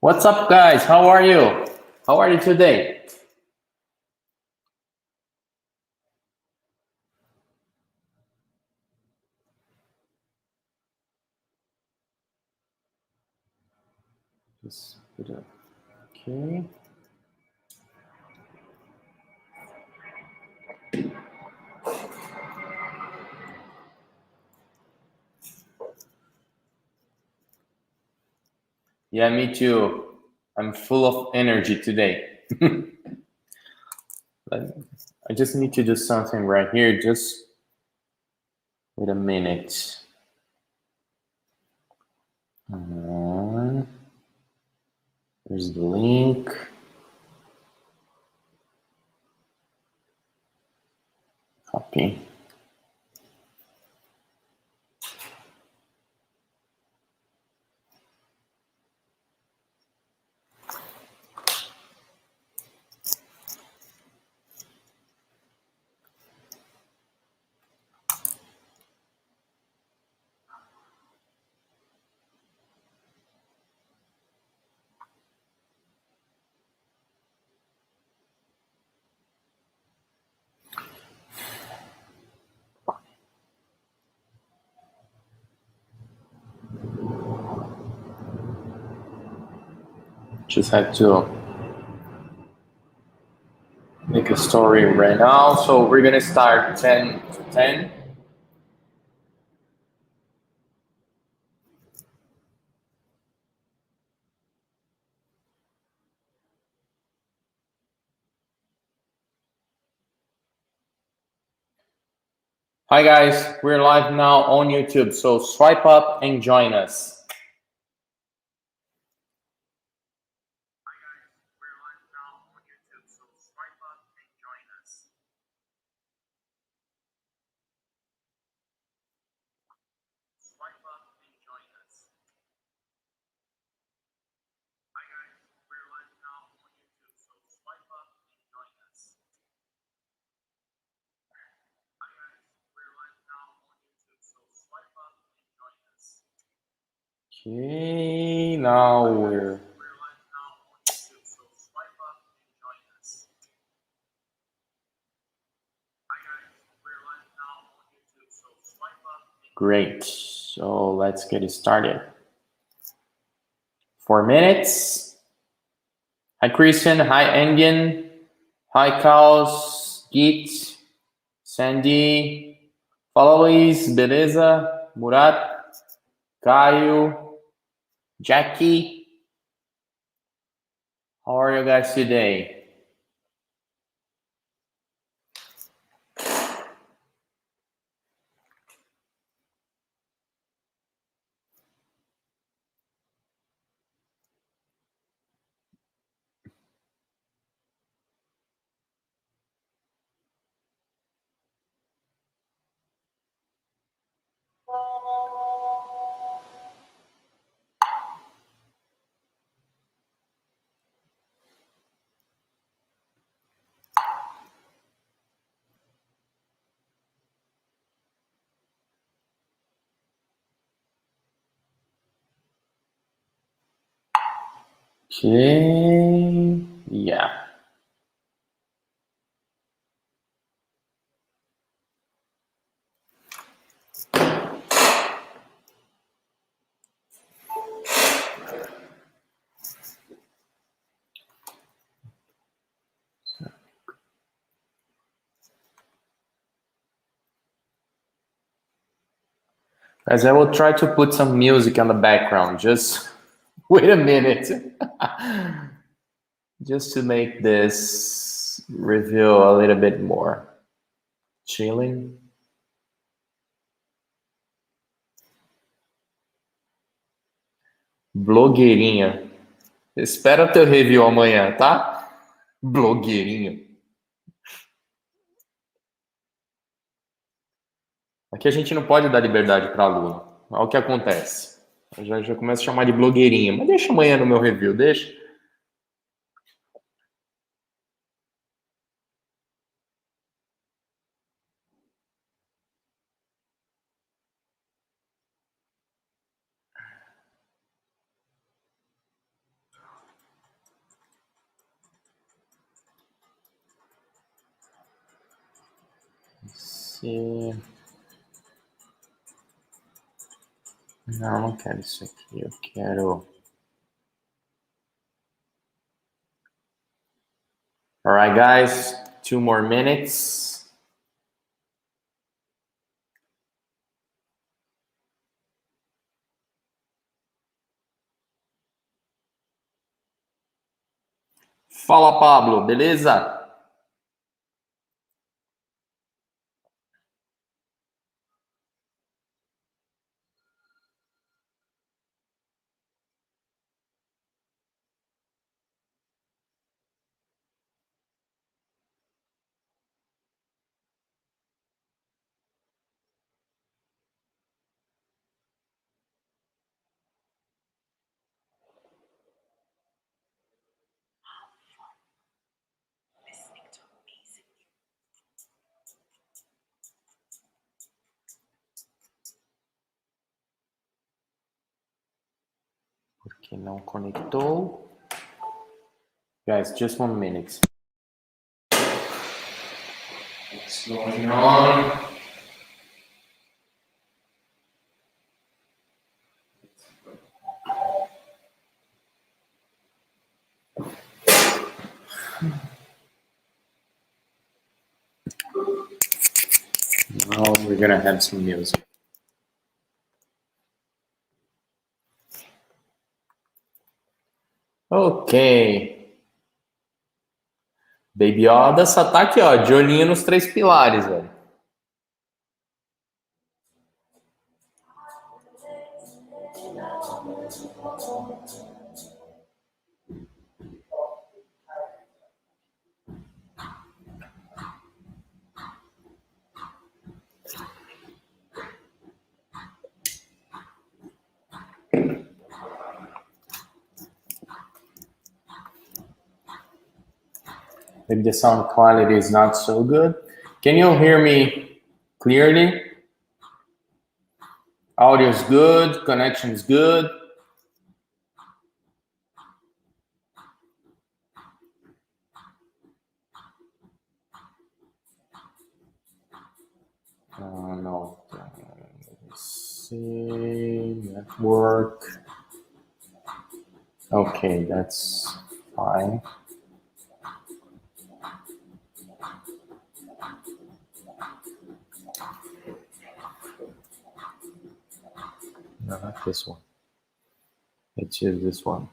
What's up, guys? How are you? How are you today? Just put it. Okay. Yeah, me too. I'm full of energy today. I just need to do something right here. Just wait a minute. There's the link. Copy. Just had to make a story right now. So we're gonna start 10 to 10. Hi guys, we're live now on YouTube, so swipe up and join us. Okay, now we're... Great, so let's get started. 4 minutes. Hi Christian, hi Engin, hi Chaos, Git, Sandy, fala Luiz, beleza? Murat, Caio, Jackie. How are you guys today? Okay, yeah. Guys, I will try to put some music on the background. Just wait a minute. Just to make this review a little bit more chilling. Blogueirinha. Espera teu review amanhã, tá? Blogueirinha. Aqui a gente não pode dar liberdade para aluno. Olha o que acontece. Eu já começo a chamar de blogueirinha. Mas deixa amanhã no meu review, deixa. se... Não, não quero isso aqui. Eu quero... All right, guys. 2 more minutes. Fala, Pablo. Beleza? Porque não conectou. Guys, just 1 minute. What's going on? Now we're gonna have some music. Ok. Baby Yoda só tá aqui, ó, de olhinho nos 3 pilares, velho. Maybe the sound quality is not so good. Can you hear me clearly? Audio is good, connection is good. No. Let's see, network. Okay, that's fine. No, not this one. Let's use this one.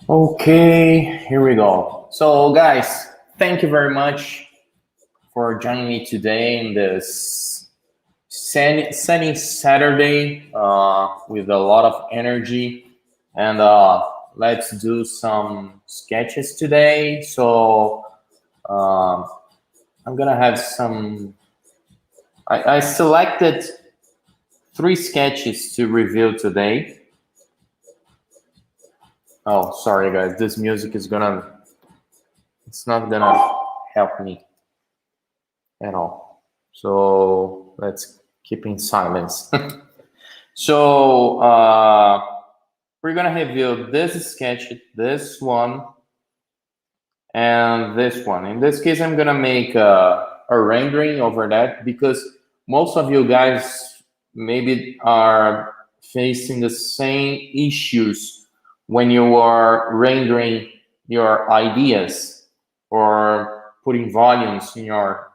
Okay, here we go. So guys, thank you very much for joining me today in this sunny Saturday with a lot of energy. And let's do some sketches today. So I'm gonna have some, I selected 3 sketches to review today. Oh, sorry guys, this music is it's not gonna help me at all. So let's keep in silence. So we're gonna review this sketch, this one, and this one. In this case, I'm gonna make a rendering over that because most of you guys maybe are facing the same issues when you are rendering your ideas or putting volumes in your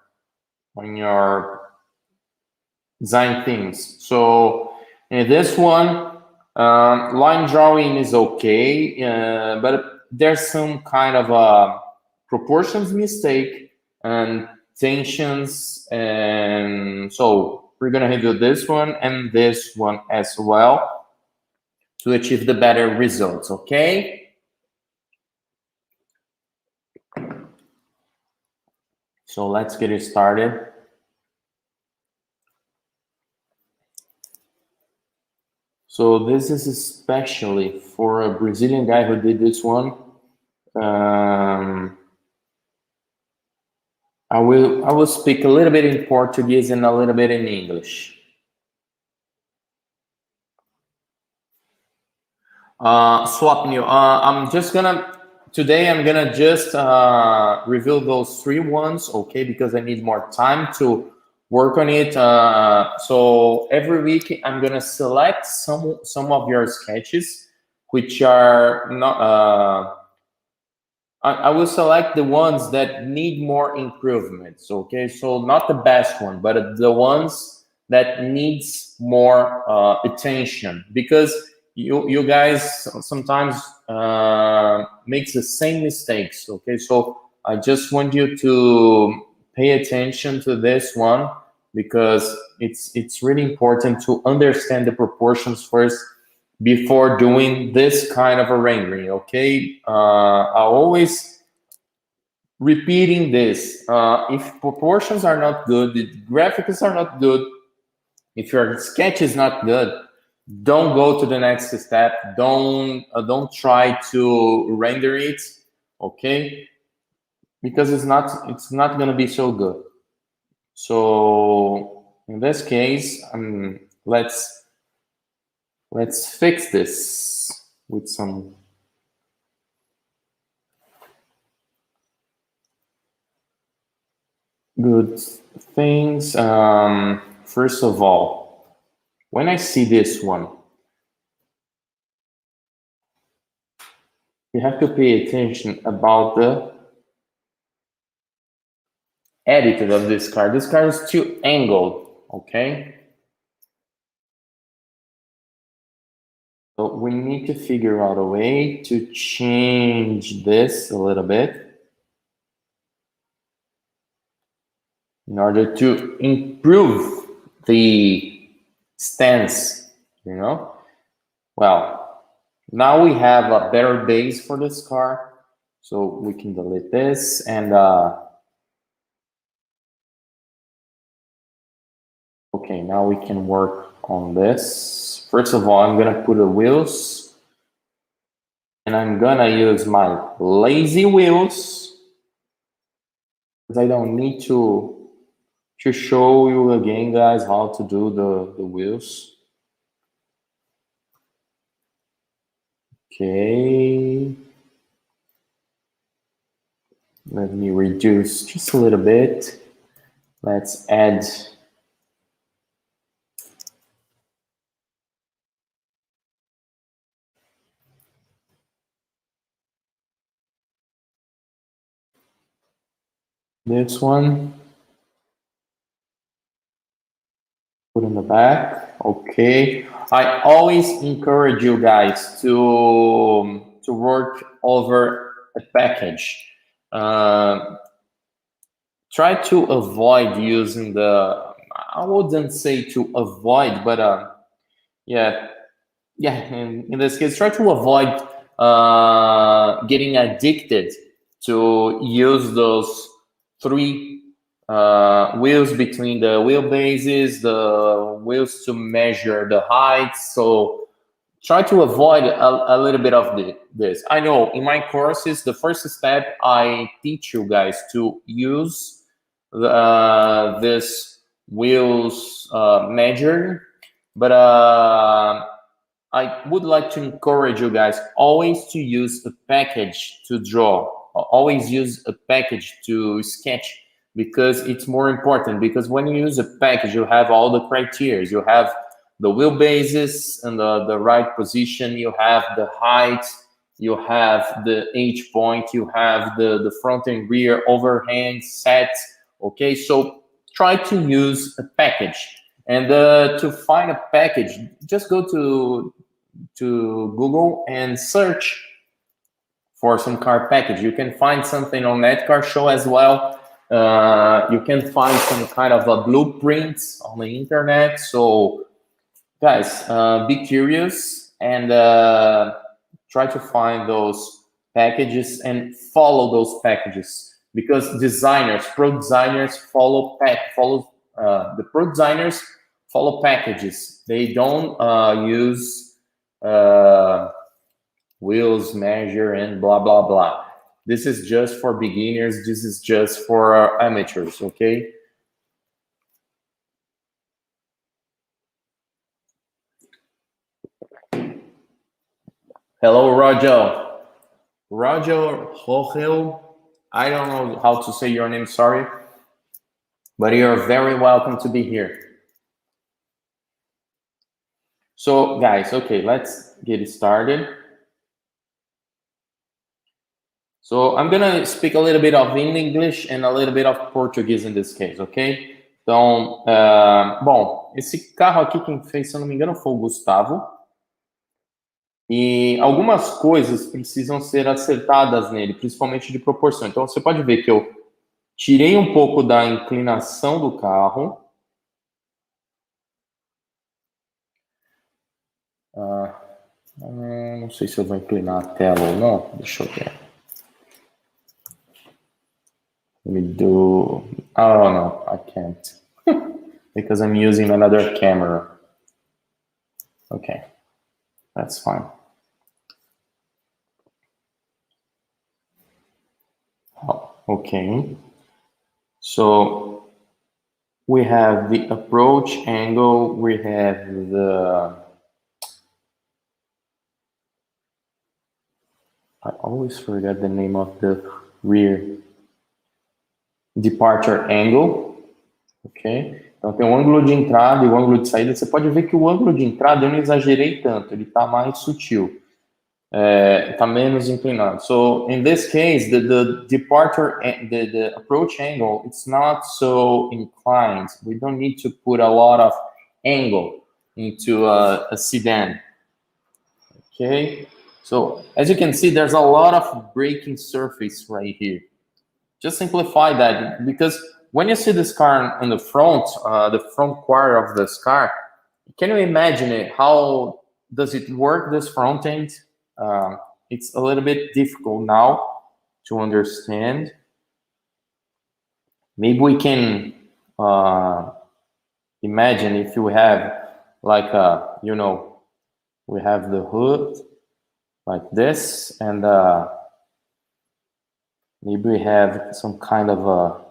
design things. So in this one, line drawing is okay, but there's some kind of a proportions mistake and tensions, and so we're gonna review this one and this one as well to achieve the better results, okay? So let's get it started. So this is especially for a Brazilian guy who did this one. I will speak a little bit in Portuguese and a little bit in English. Swapnil, today I'm gonna just reveal those 3 ones, okay? Because I need more time to work on it. So every week I'm gonna select some of your sketches, which are not. I will select the ones that need more improvements, okay? So not the best one, but the ones that needs more attention, because you guys sometimes make the same mistakes, okay? So I just want you to pay attention to this one, because it's really important to understand the proportions first before doing this kind of a rendering, okay? I always repeating this. If proportions are not good, the graphics are not good, if your sketch is not good, don't go to the next step. Don't try to render it, okay? Because it's not gonna be so good. So in this case, let's fix this with some good things. First of all, when I see this one, you have to pay attention about the attitude of this car. This car is too angled, okay? So we need to figure out a way to change this a little bit in order to improve the stance, you know? Well, now we have a better base for this car, so we can delete this and okay, now we can work on this. First of all, I'm gonna put the wheels, and I'm gonna use my lazy wheels, because I don't need to show you again, guys, how to do the wheels. Okay. Let me reduce just a little bit. Let's add this one. Put in the back. Okay. I always encourage you guys to work over a package. Try to avoid using the, I wouldn't say to avoid, but yeah, in this case, try to avoid getting addicted to use those 3 wheels between the wheelbases, the wheels to measure the height. So try to avoid a little bit of this. I know in my courses, the first step, I teach you guys to use this wheels measure, but I would like to encourage you guys always to use a package to draw, always use a package to sketch, because it's more important. Because when you use a package, you have all the criteria. You have the wheelbases and the right position, you have the height, you have the H point, you have the front and rear overhang set. Okay, so try to use a package. And to find a package, just go to Google and search for some car package. You can find something on Netcar Show as well. You can find some kind of a blueprint on the internet. So guys, be curious and try to find those packages and follow those packages, because pro designers follow the pro designers follow packages. They don't use wheels, measure, and blah blah blah. This is just for beginners. This is just for amateurs. Okay. Hello, Roger. Roger Jorge. I don't know how to say your name, sorry. But you're very welcome to be here. So, guys, okay, let's get started. So, I'm going to speak a little bit of English and a little bit of Portuguese in this case, ok? Então, bom, esse carro aqui quem fez, se eu não me engano, foi o Gustavo. E algumas coisas precisam ser acertadas nele, principalmente de proporção. Então, você pode ver que eu tirei um pouco da inclinação do carro. Não sei se eu vou inclinar a tela ou não. Deixa eu ver. Let me do... Oh, no, I can't. Because I'm using another camera. Okay, that's fine. Oh, okay. So we have the approach angle. We have the... I always forget the name of the rear. Departure angle. Ok? Então tem o ângulo de entrada e o ângulo de saída. Você pode ver que o ângulo de entrada eu não exagerei tanto. Ele está mais sutil. Está menos inclinado. So in this case, the departure, the approach angle, it's not so inclined. We don't need to put a lot of angle into a sedan. Okay? So as you can see, there's a lot of braking surface right here. Just simplify that, because when you see this car in the front quarter of this car, can you imagine it? How does it work, this front end? It's a little bit difficult now to understand. Maybe we can imagine if you have like you know, we have the hood like this, and maybe we have some kind of a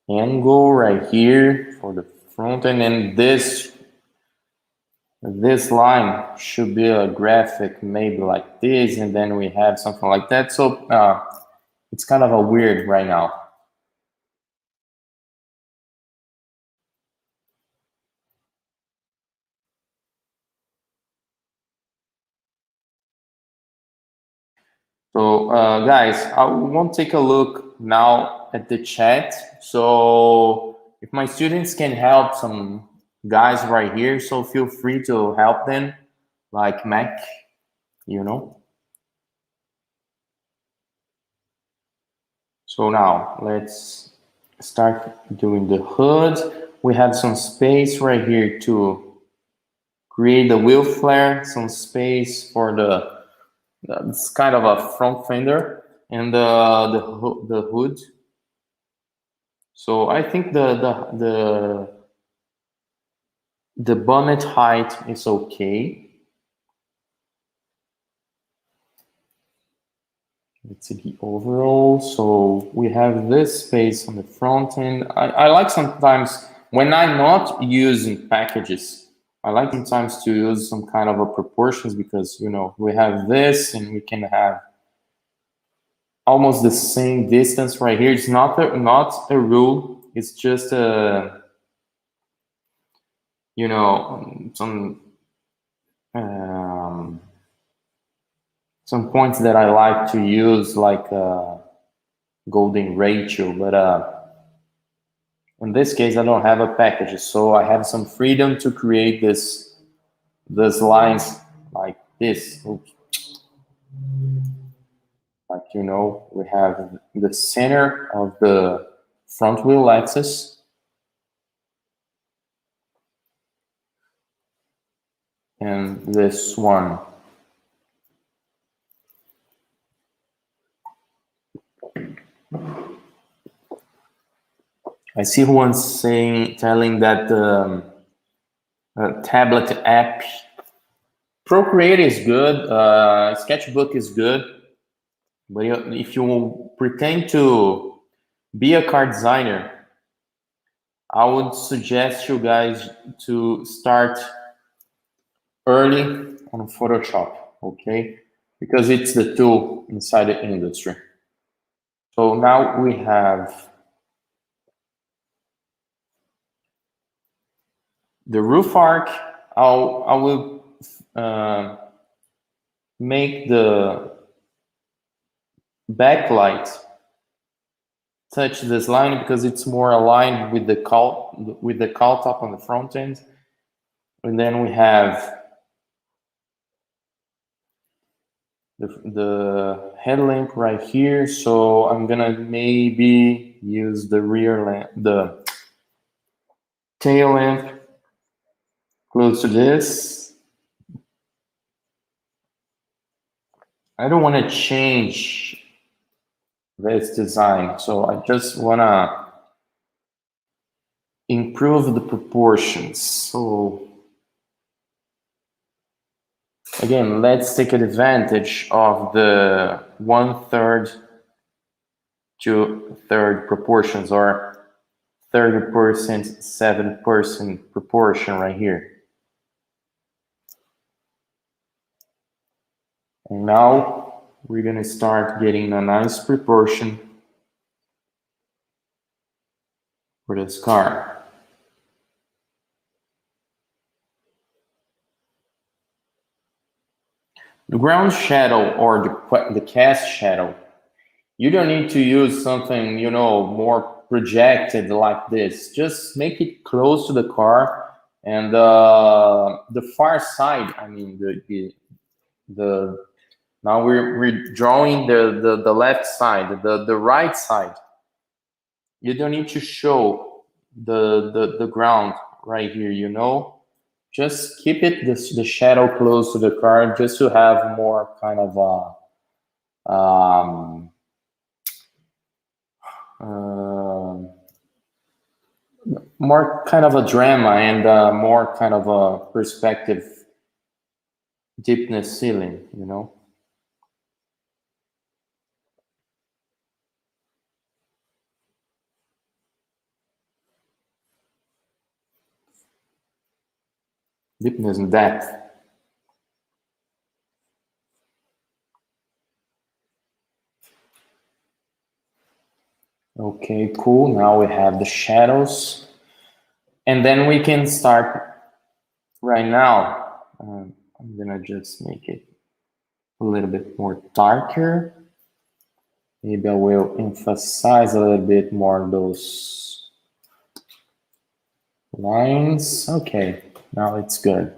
angle right here for the front end, and this line should be a graphic maybe like this, and then we have something like that. So it's kind of a weird right now. So guys, I won't take a look now at the chat. So if my students can help some guys right here, so feel free to help them, like Mac, you know. So now let's start doing the hood. We have some space right here to create the wheel flare, some space for it's kind of a front fender, and the hood. So I think the bonnet height is okay. Let's see the overall. So we have this space on the front end. I like sometimes when I'm not using packages, I like sometimes to use some kind of a proportions, because, you know, we have this and we can have almost the same distance right here. It's not a rule. It's just you know, some points that I like to use, like golden ratio, but in this case I don't have a package, so I have some freedom to create these lines like this. Oops. like you know, we have the center of the front wheel axis, and this one. I see who's telling that tablet app Procreate is good, Sketchbook is good, but if you pretend to be a car designer, I would suggest you guys to start early on Photoshop, okay? Because it's the tool inside the industry. So now we have the roof arc. I will make the backlight touch this line because it's more aligned with the cowl top on the front end. And then we have the headlamp right here. So I'm gonna maybe use the rear lamp, the tail lamp close to this. I don't want to change this design, so I just want to improve the proportions. So again, let's take advantage of the 1/3 to 1/3 proportions, or 30%, 7% proportion right here. And now we're going to start getting a nice proportion for this car. The ground shadow, or the cast shadow, you don't need to use something, you know, more projected like this. Just make it close to the car, and the far side, I mean, now we're drawing the left side, the right side. You don't need to show the ground right here, you know. Just keep it the shadow close to the car, just to have more kind of more kind of a drama and more kind of a perspective, deepness ceiling, you know. Deepness and depth. Okay, cool. Now we have the shadows, and then we can start right now. I'm gonna just make it a little bit more darker. Maybe I will emphasize a little bit more those lines. Okay, now it's good.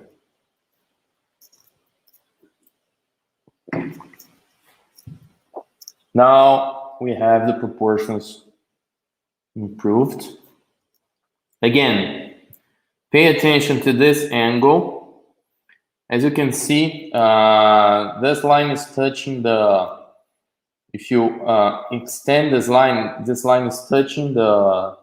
Now we have the proportions improved. Again, pay attention to this angle. As you can see, this line is touching the, if you extend this line is touching the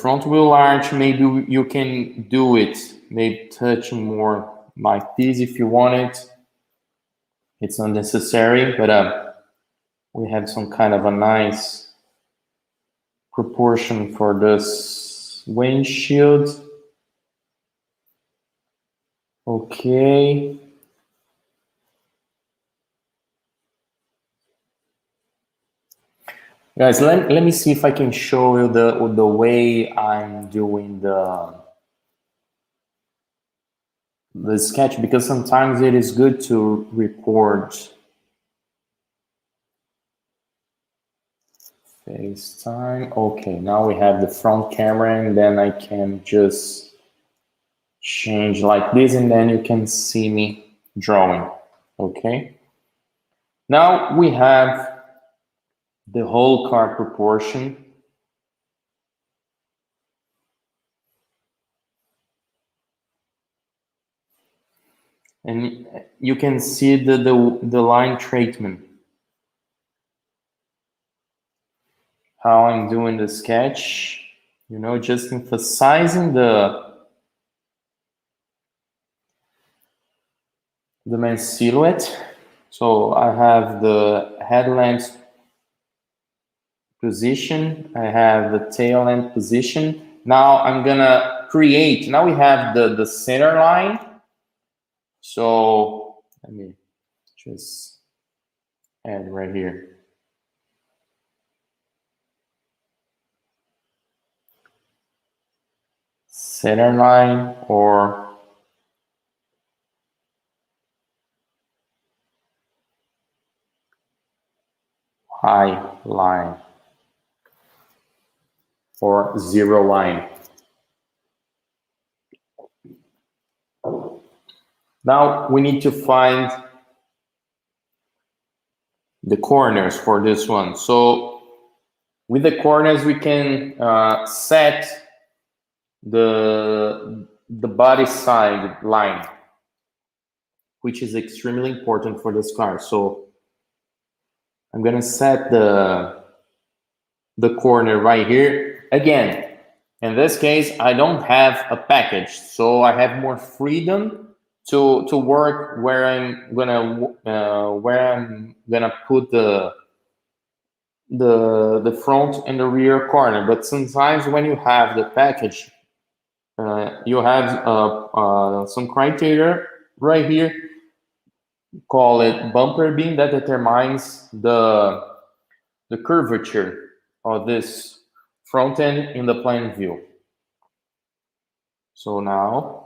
front wheel arch. Maybe you can do it, maybe touching more like this if you want it. It's unnecessary, but we have some kind of a nice proportion for this windshield. Okay. Guys, let me see if I can show you the way I'm doing the sketch, because sometimes it is good to record. FaceTime. Okay, now we have the front camera, and then I can just change like this, and then you can see me drawing. Okay. Now we have the whole car proportion. And you can see the line treatment. How I'm doing the sketch, you know, just emphasizing the main silhouette. So I have the headlamps position, I have the tail lamp position. Now I'm gonna create, now we have the center line. So let me just add right here. Center line or high line or zero line. Now we need to find the corners for this one. So with the corners, we can set the body side line, which is extremely important for this car. So I'm gonna set the corner right here. Again, in this case, I don't have a package, so I have more freedom to work where I'm gonna put the front and the rear corner. But sometimes when you have the package, you have some criteria right here, call it bumper beam, that determines the curvature of this front end in the plan view. So now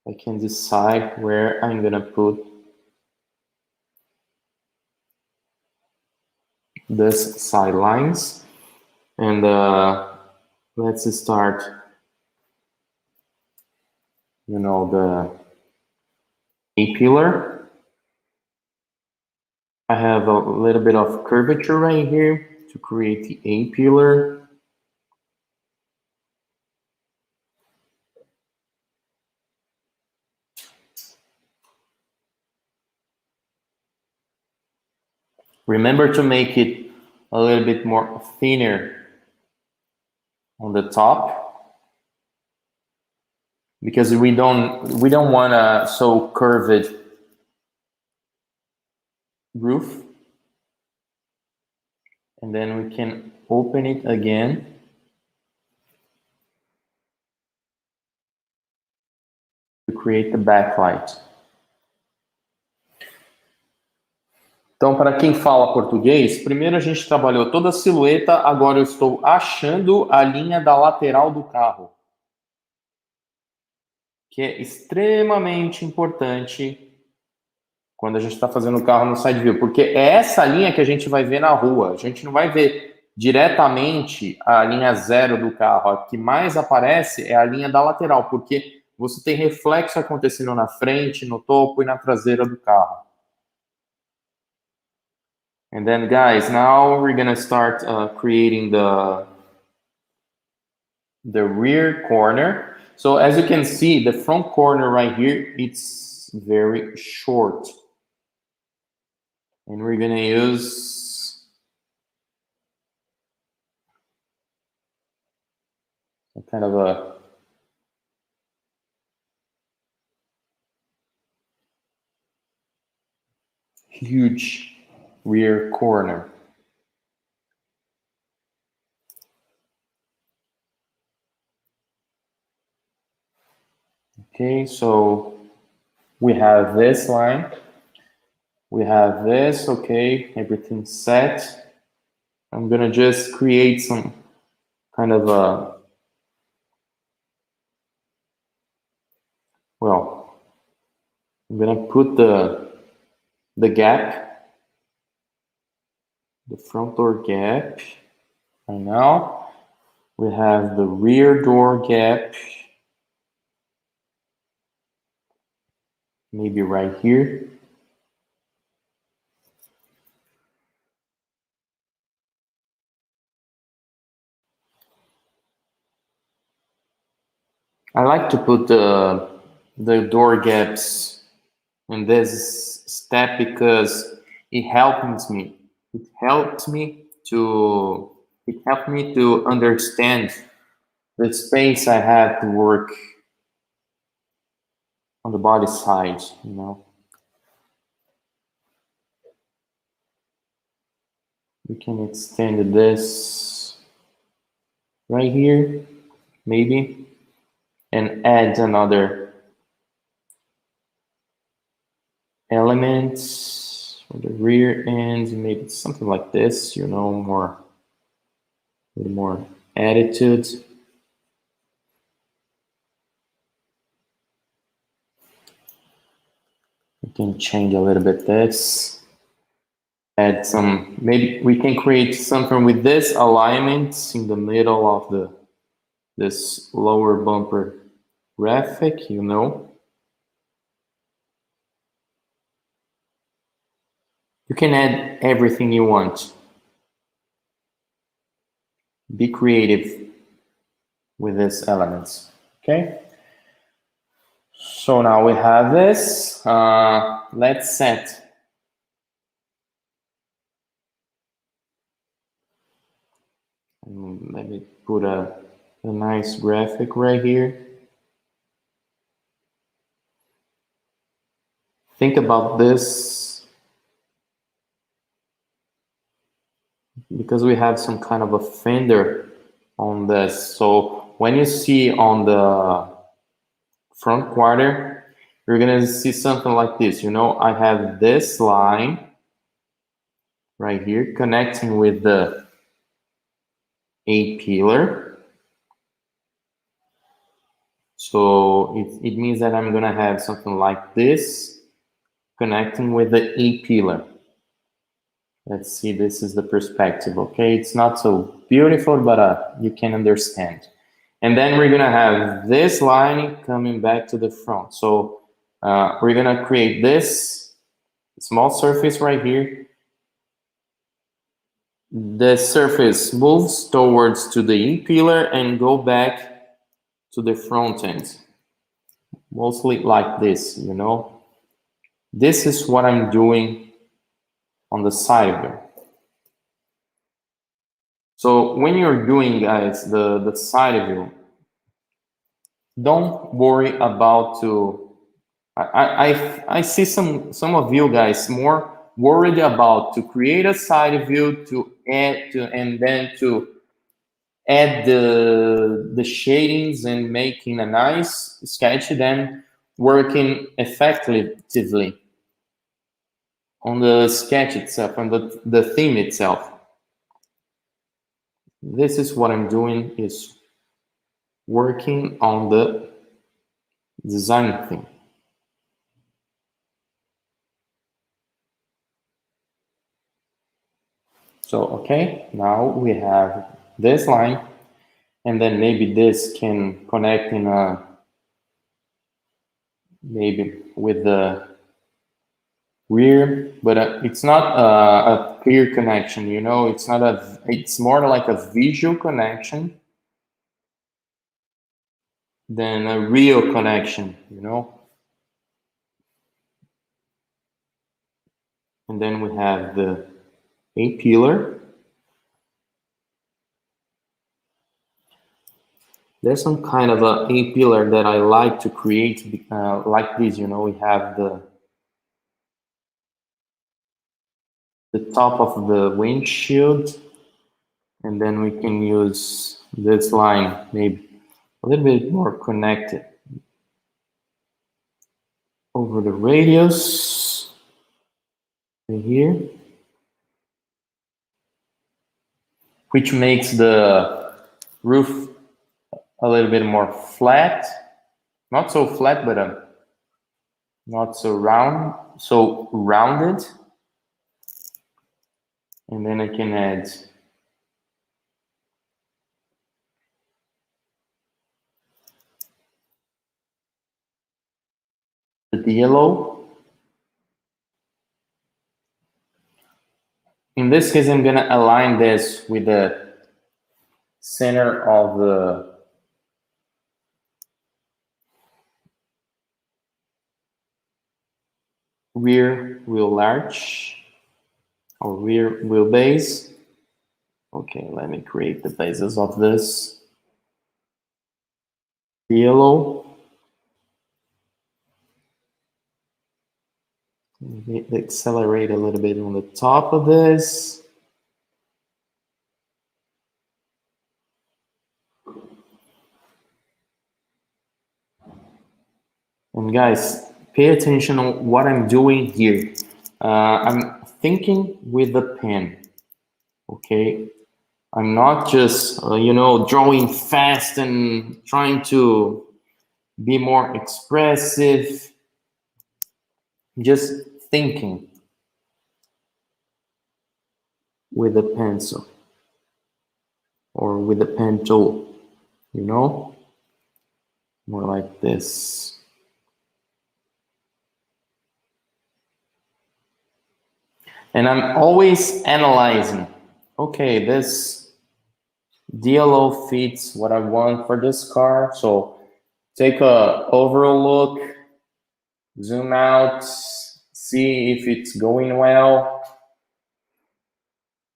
I can decide where I'm gonna put this sidelines, and let's start, you know, the A-pillar. I have a little bit of curvature right here to create the A-pillar. Remember to make it a little bit more thinner on the top, because we don't want a so curved roof. And then we can open it again. To create the backlight. Então, para quem fala português, primeiro a gente trabalhou toda a silhueta, agora eu estou achando a linha da lateral do carro, que é extremamente importante quando a gente está fazendo o carro no side view, porque é essa linha que a gente vai ver na rua. A gente não vai ver diretamente a linha zero do carro. A que mais aparece é a linha da lateral, porque você tem reflexo acontecendo na frente, no topo e na traseira do carro. And then, guys, now we're gonna start creating the rear corner. So as you can see, the front corner right here, it's very short. And we're gonna use some kind of a huge rear corner. Okay, so we have this line, we have this, okay, everything's set. I'm gonna just create some kind of a, well, I'm gonna put the gap, the front door gap, and now we have the rear door gap, maybe right here. I like to put the door gaps in this step because it helps me. It helps me to understand the space I have to work on the body side, you know. We can extend this right here, maybe, and add another element for the rear end, maybe something like this, you know, more attitude. We can change a little bit this. Add some, maybe we can create something with this alignment in the middle of this lower bumper graphic, you know. You can add everything you want. Be creative with these elements, okay? So now we have this. Let's set. Let me put a nice graphic right here. Think about this because we have some kind of a fender on this. So when you see on the front quarter, you're gonna see something like this. You know, I have this line right here connecting with the A-pillar. So it means that I'm gonna have something like this connecting with the A-pillar. Let's see, this is the perspective, okay? It's not so beautiful, but you can understand. And then we're gonna have this line coming back to the front. So we're gonna create this small surface right here. The surface moves towards to the A-pillar and go back to the front end. Mostly like this, you know? This is what I'm doing on the side view. So when you're doing, guys, the side view, don't worry about I see some of you guys more worried about to create a side view and then to add the shadings and making a nice sketch, then working effectively on the sketch itself, on the theme itself. This is what I'm doing, is working on the design theme. So, okay, now we have this line, and then maybe this can connect in maybe with the rear, but it's not a clear connection, you know, it's more like a visual connection than a real connection, you know. And then we have the A-pillar. There's some kind of a A-pillar that I like to create like this, you know. We have the top of the windshield, and then we can use this line, maybe a little bit more connected over the radius right here, which makes the roof a little bit more flat, not so flat, but not so rounded. And then I can add the yellow. In this case, I'm gonna align this with the center of rear wheel arch or rear wheelbase. Okay, let me create the bases of this. Yellow. Accelerate a little bit on the top of this. And guys, pay attention on what I'm doing here. I'm thinking with the pen, okay? I'm not just, drawing fast and trying to be more expressive. Just thinking with a pencil or with a pen tool, more like this. And I'm always analyzing, okay, this DLO fits what I want for this car. So take a overall look, zoom out, see if it's going well,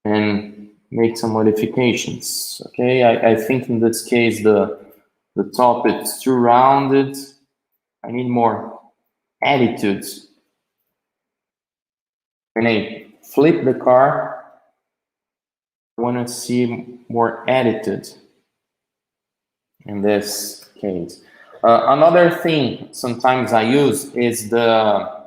and make some modifications. Okay, I think in this case the top is too rounded. I need more attitude. When I flip the car, I want to see more attitude in this case. Another thing sometimes I use is I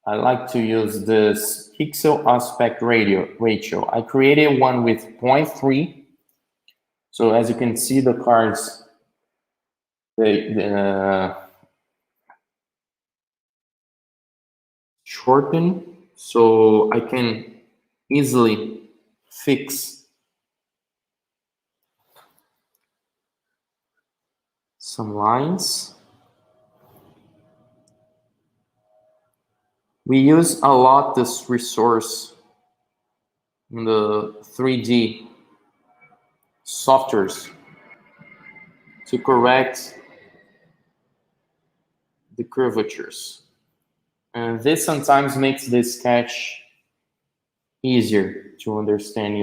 like to use this pixel aspect ratio. I created one with 0.3. So as you can see, the cards, they shorten, so I can easily fix some lines. We use a lot this resource in the 3D softwares to correct the curvatures. And this sometimes makes this sketch easier to understand,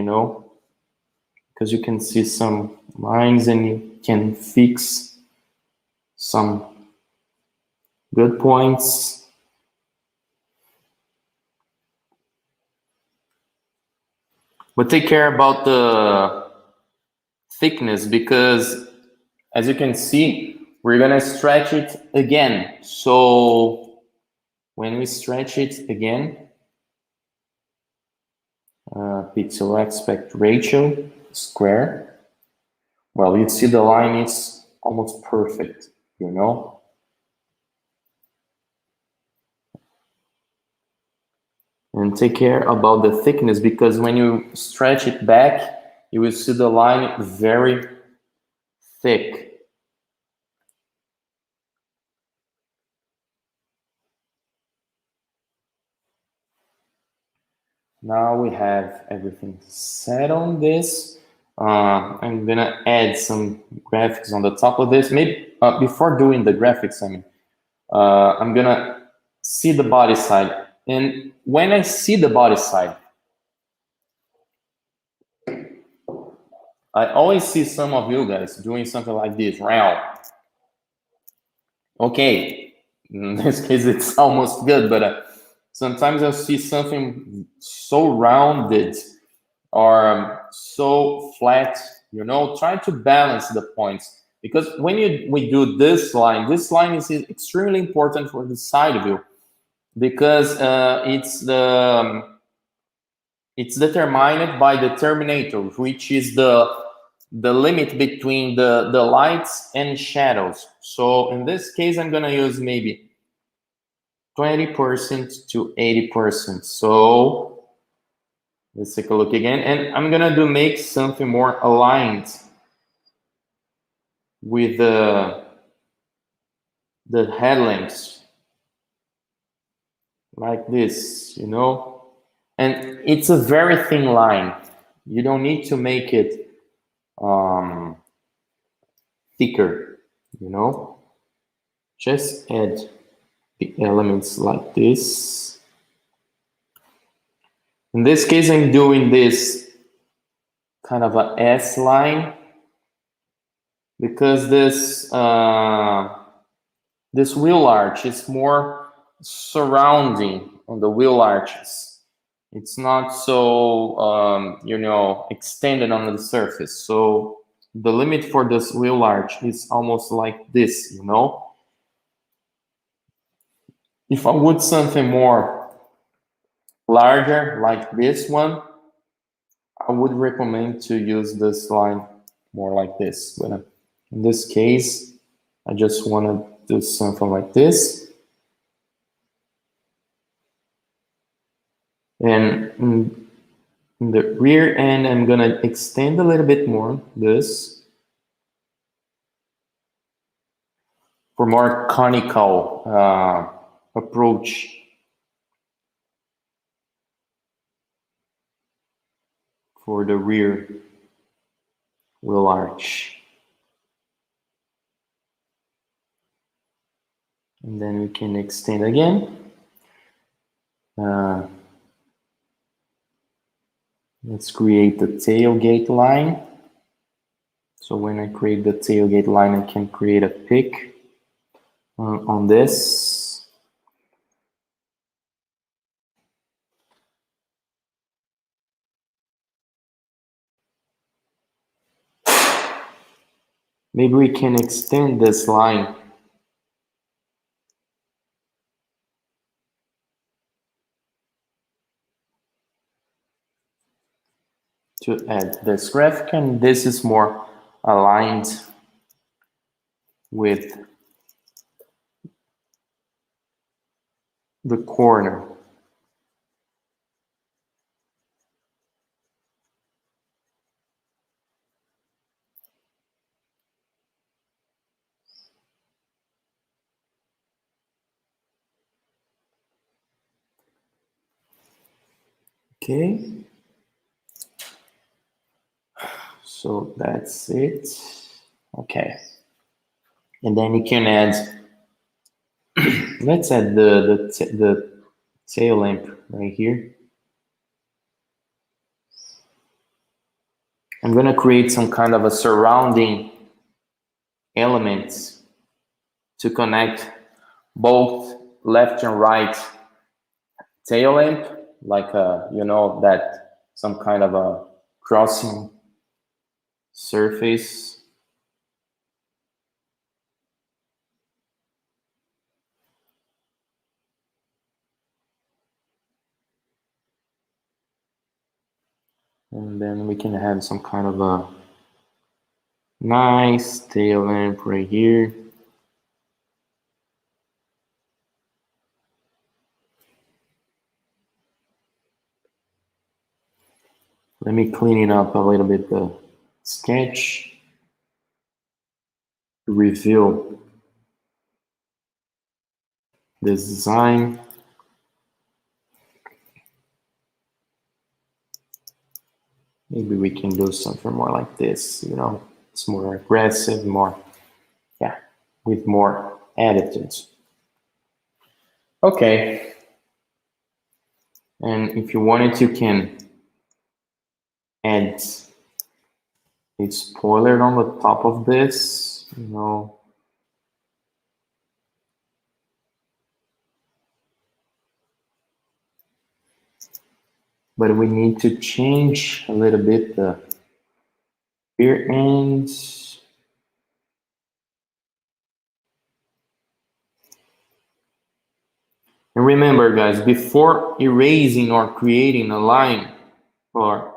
because you can see some lines and you can fix some good points. But take care about the thickness, because as you can see, we're gonna stretch it again. So when we stretch it again, pixel aspect ratio square, well, you see the line is almost perfect, And take care about the thickness, because when you stretch it back, you will see the line very thick. Now we have everything set on this. I'm gonna add some graphics on the top of this. Maybe before doing the graphics, I'm gonna see the body side. And when I see the body side, I always see some of you guys doing something like this, round. Okay, in this case, it's almost good, but sometimes I see something so rounded or so flat, try to balance the points. Because when we do this line is extremely important for the side view, because it's determined by the terminator, which is the limit between the lights and shadows. So in this case, I'm gonna use maybe 20% to 80%. So let's take a look again, and I'm gonna make something more aligned with the headlamps, like this, and it's a very thin line. You don't need to make it thicker, just add the elements like this. In this case, I'm doing this kind of a S line because this this wheel arch is more surrounding on the wheel arches. It's not so you know, extended on the surface. So the limit for this wheel arch is almost like this, you know. If I would something more larger like this one, I would recommend to use this line more like this. But in this case, I just want to do something like this. And in the rear end, I'm going to extend a little bit more this for more conical approach. For the rear wheel arch. And then we can extend again. Let's create the tailgate line. So when I create the tailgate line, I can create a pick on this. Maybe we can extend this line to add this graphic, and this is more aligned with the corner. Okay. So that's it. Okay. And then you can add, let's add the tail lamp right here. I'm going to create some kind of a surrounding elements to connect both left and right tail lamp, like you know, that some kind of a crossing surface. And then we can have some kind of a nice tail lamp right here. Let me clean it up a little bit, the sketch, to reveal this design. Maybe we can do something more like this, you know, it's more aggressive, more, yeah, with more attitudes. Okay. And if you wanted, you can add a spoiler on the top of this, you know. But we need to change a little bit the rear end. And remember, guys, before erasing or creating a line, or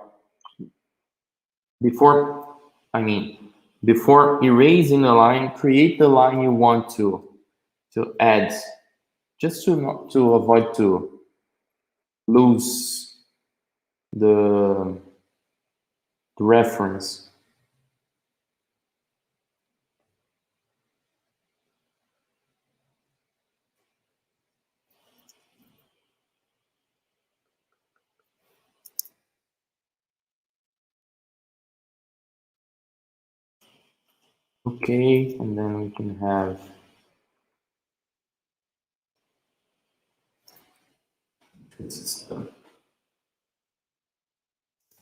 before erasing a line, create the line you want to add, just to avoid to lose the reference. Okay, and then we can have This is the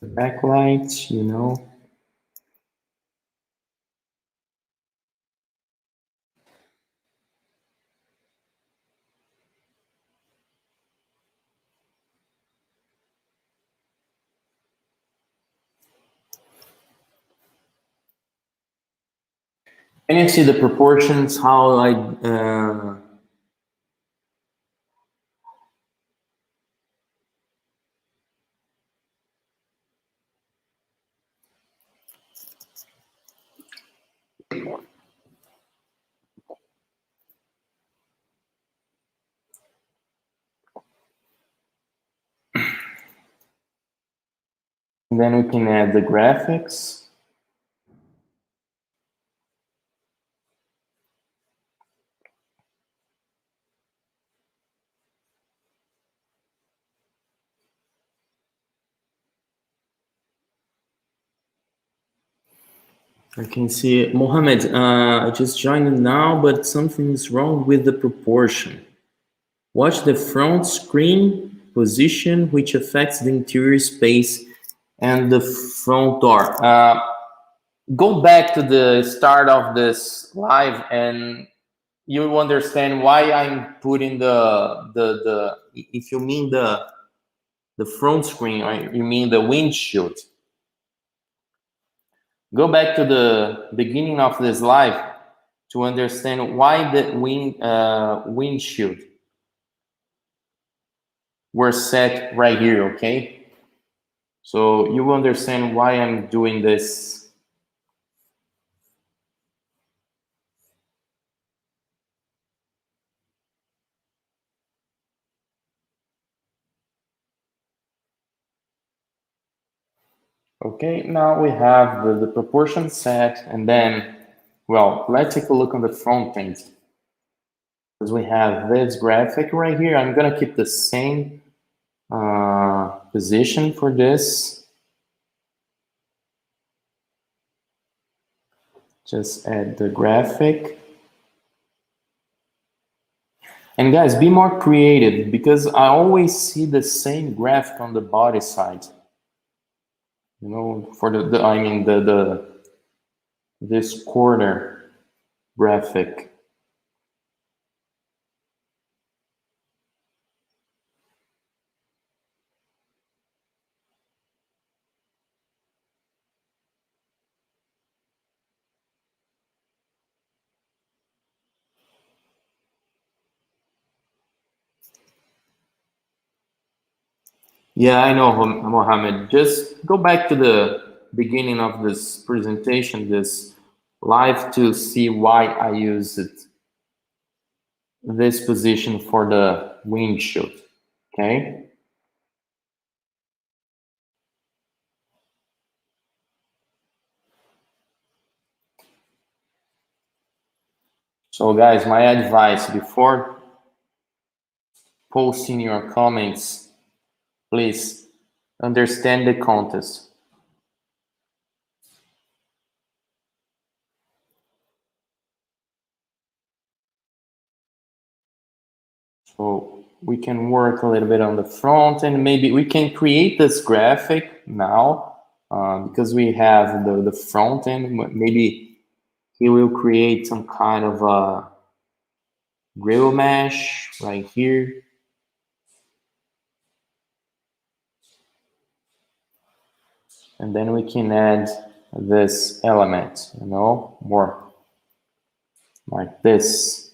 backlight, you know. And you see the proportions, how and then we can add the graphics. I can see Mohammed. I just joined now, but something's wrong with the proportion. Watch the front screen position, which affects the interior space and the front door. Go back to the start of this live, and you will understand why I'm putting the. If you mean the front screen, or you mean the windshield. Go back to the beginning of this live to understand why the windshield were set right here, okay? So you will understand why I'm doing this. Okay, now we have the proportion set, and then, well, let's take a look on the front end. Because we have this graphic right here. I'm gonna keep the same position for this. Just add the graphic. And guys, be more creative, because I always see the same graphic on the body side. You know, for I mean this corner graphic. Yeah, I know, Mohammed. Just go back to the beginning of this presentation, this live, to see why I used this position for the windshield, okay? So guys, my advice before posting your comments, please understand the context. So we can work a little bit on the front, and maybe we can create this graphic now because we have the front end. Maybe he will create some kind of a grill mesh right here. And then we can add this element, you know, more like this.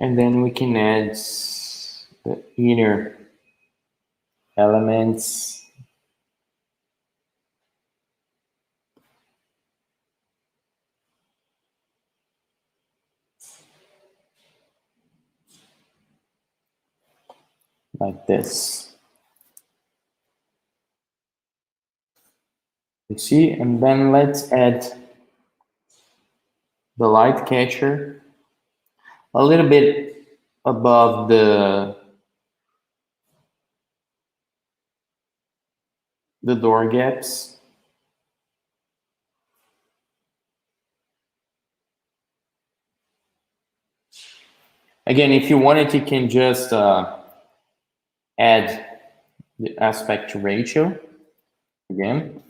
And then we can add the inner elements. Like this. You see, and then let's add the light catcher a little bit above the door gaps. Again, if you wanted, you can just add the aspect ratio again,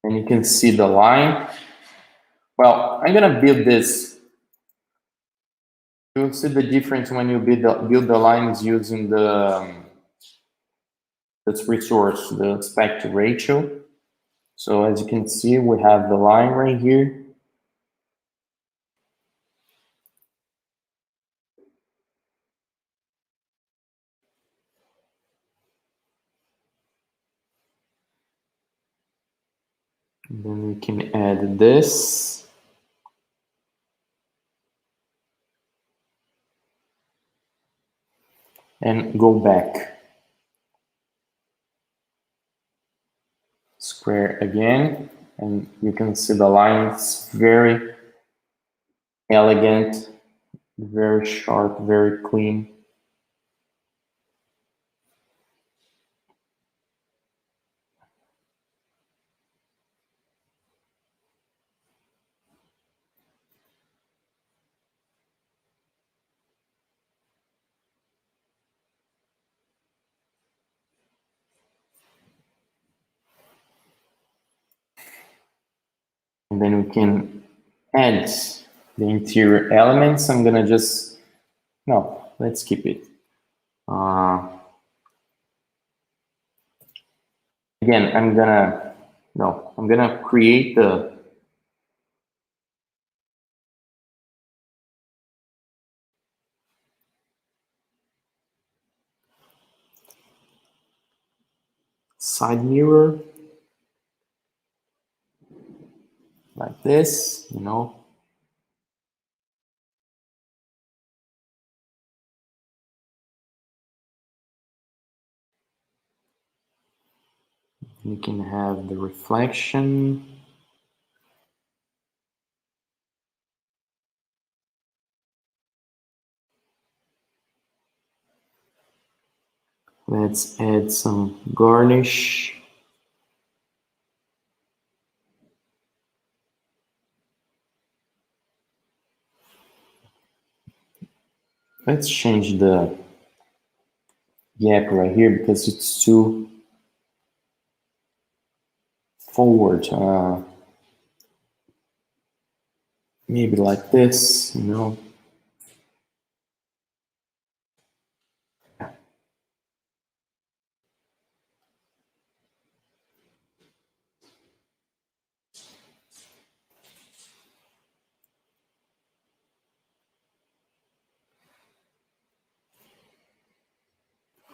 and you can see the line. Well, I'm gonna build this. You'll see the difference when you build the lines using this resource, the aspect ratio. So as you can see, we have the line right here. And then we can add this. And go back. Square again, and you can see the lines very elegant, very sharp, very clean. And then we can add the interior elements. I'm gonna just, no, let's keep it. Again, I'm gonna create the side mirror like this, you know. You can have the reflection. Let's add some garnish. Let's change the gap right here because it's too forward. Maybe like this, you know.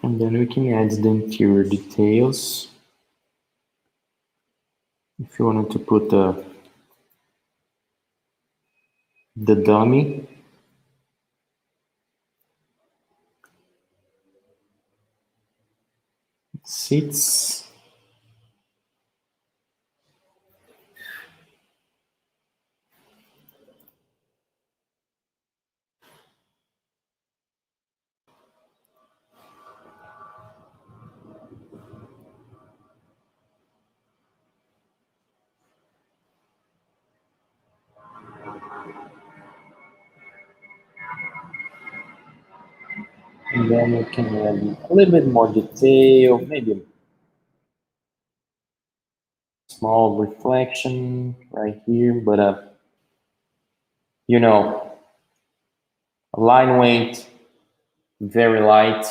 And then we can add the interior details. If you wanted to put the dummy, seats. And then we can add a little bit more detail, maybe a small reflection right here, but you know, line weight, very light.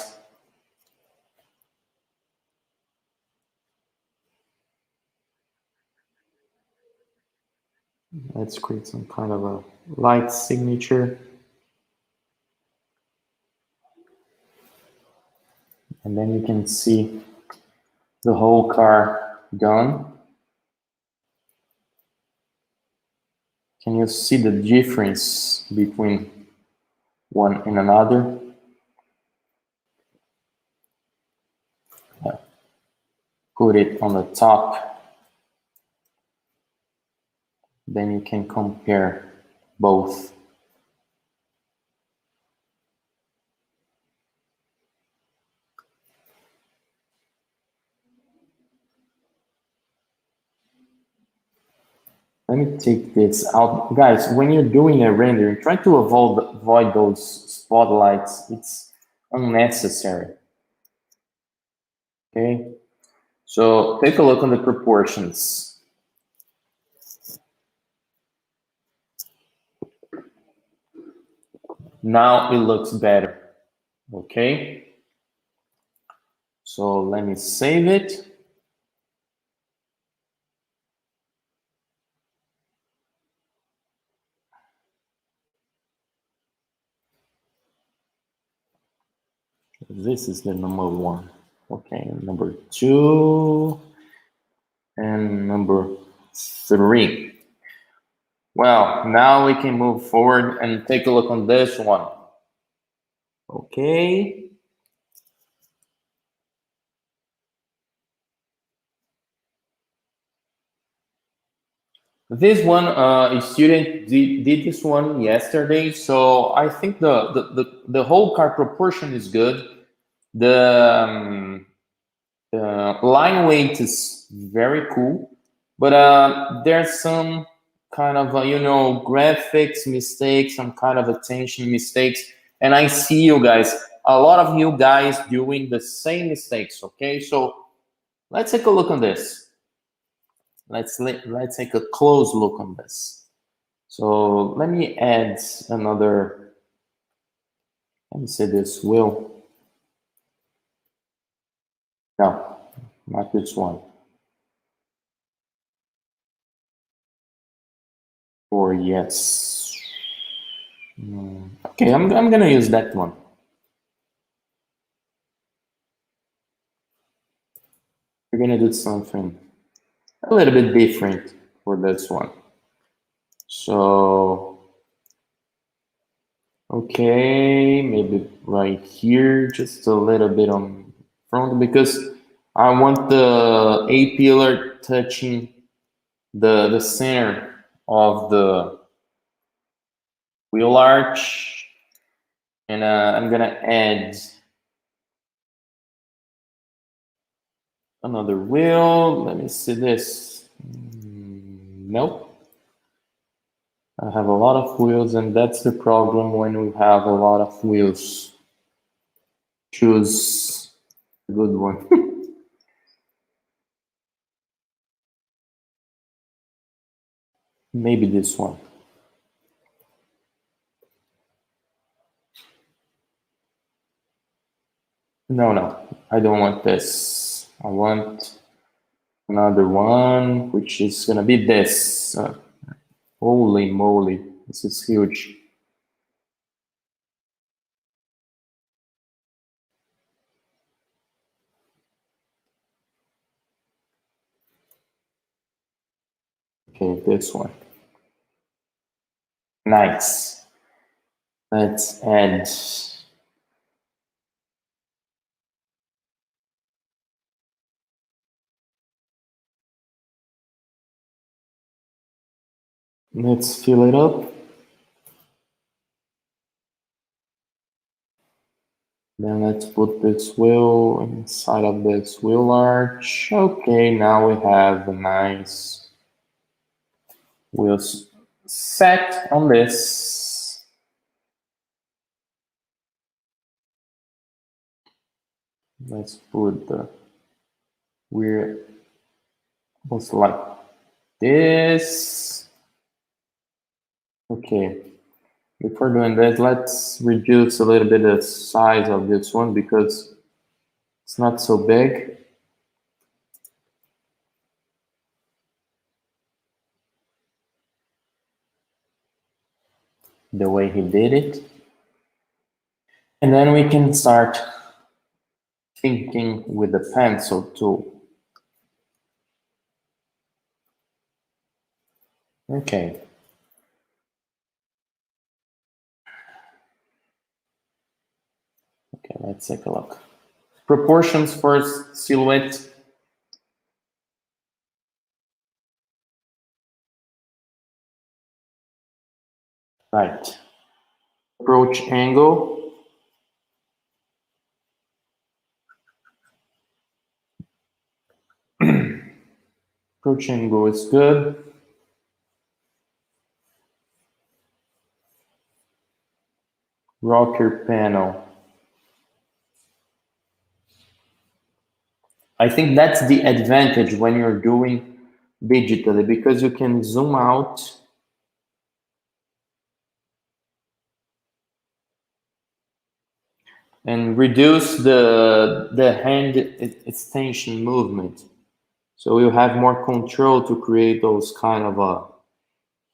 Let's create some kind of a light signature. And then you can see the whole car done. Can you see the difference between one and another? Put it on the top. Then you can compare both. Let me take this out. Guys, when you're doing a rendering, try to avoid those spotlights. It's unnecessary. Okay, so take a look on the proportions. Now it looks better. Okay, so let me save it. This is the number one. Okay, number two and number three. Well, now we can move forward and take a look on this one. Okay. This one, a student did this one yesterday, so I think the whole car proportion is good. The line weight is very cool, but there's some kind of you know, graphics mistakes, some kind of attention mistakes, and I see you guys, a lot of you guys doing the same mistakes. Okay, so let's take a look on this. Let's take a close look on this. So let me add another. Let me say this wheel. No, not this one. Or yes. Okay, I'm gonna use that one. We're gonna do something a little bit different for this one. So, okay, maybe right here, just a little bit on front, because I want the A-pillar touching the center of the wheel arch, and I'm gonna add another wheel. Let me see this. Nope. I have a lot of wheels, and that's the problem when we have a lot of wheels. Choose a good one. Maybe this one. No, I don't want this. I want another one, which is gonna be this. Holy moly, this is huge. Okay, this one. Nice. Let's add. Let's fill it up. Then let's put this wheel inside of this wheel arch. Okay, now we have a nice wheel set on this. Let's put the wheel almost like this. Okay. Before doing that, let's reduce a little bit the size of this one because it's not so big. The way he did it. And then we can start thinking with the pencil tool. Okay. Okay, let's take a look. Proportions first, silhouette. Right. Approach angle. Approach angle is good. Rocker panel. I think that's the advantage when you're doing digitally, because you can zoom out and reduce the hand extension movement. So you have more control to create those kind of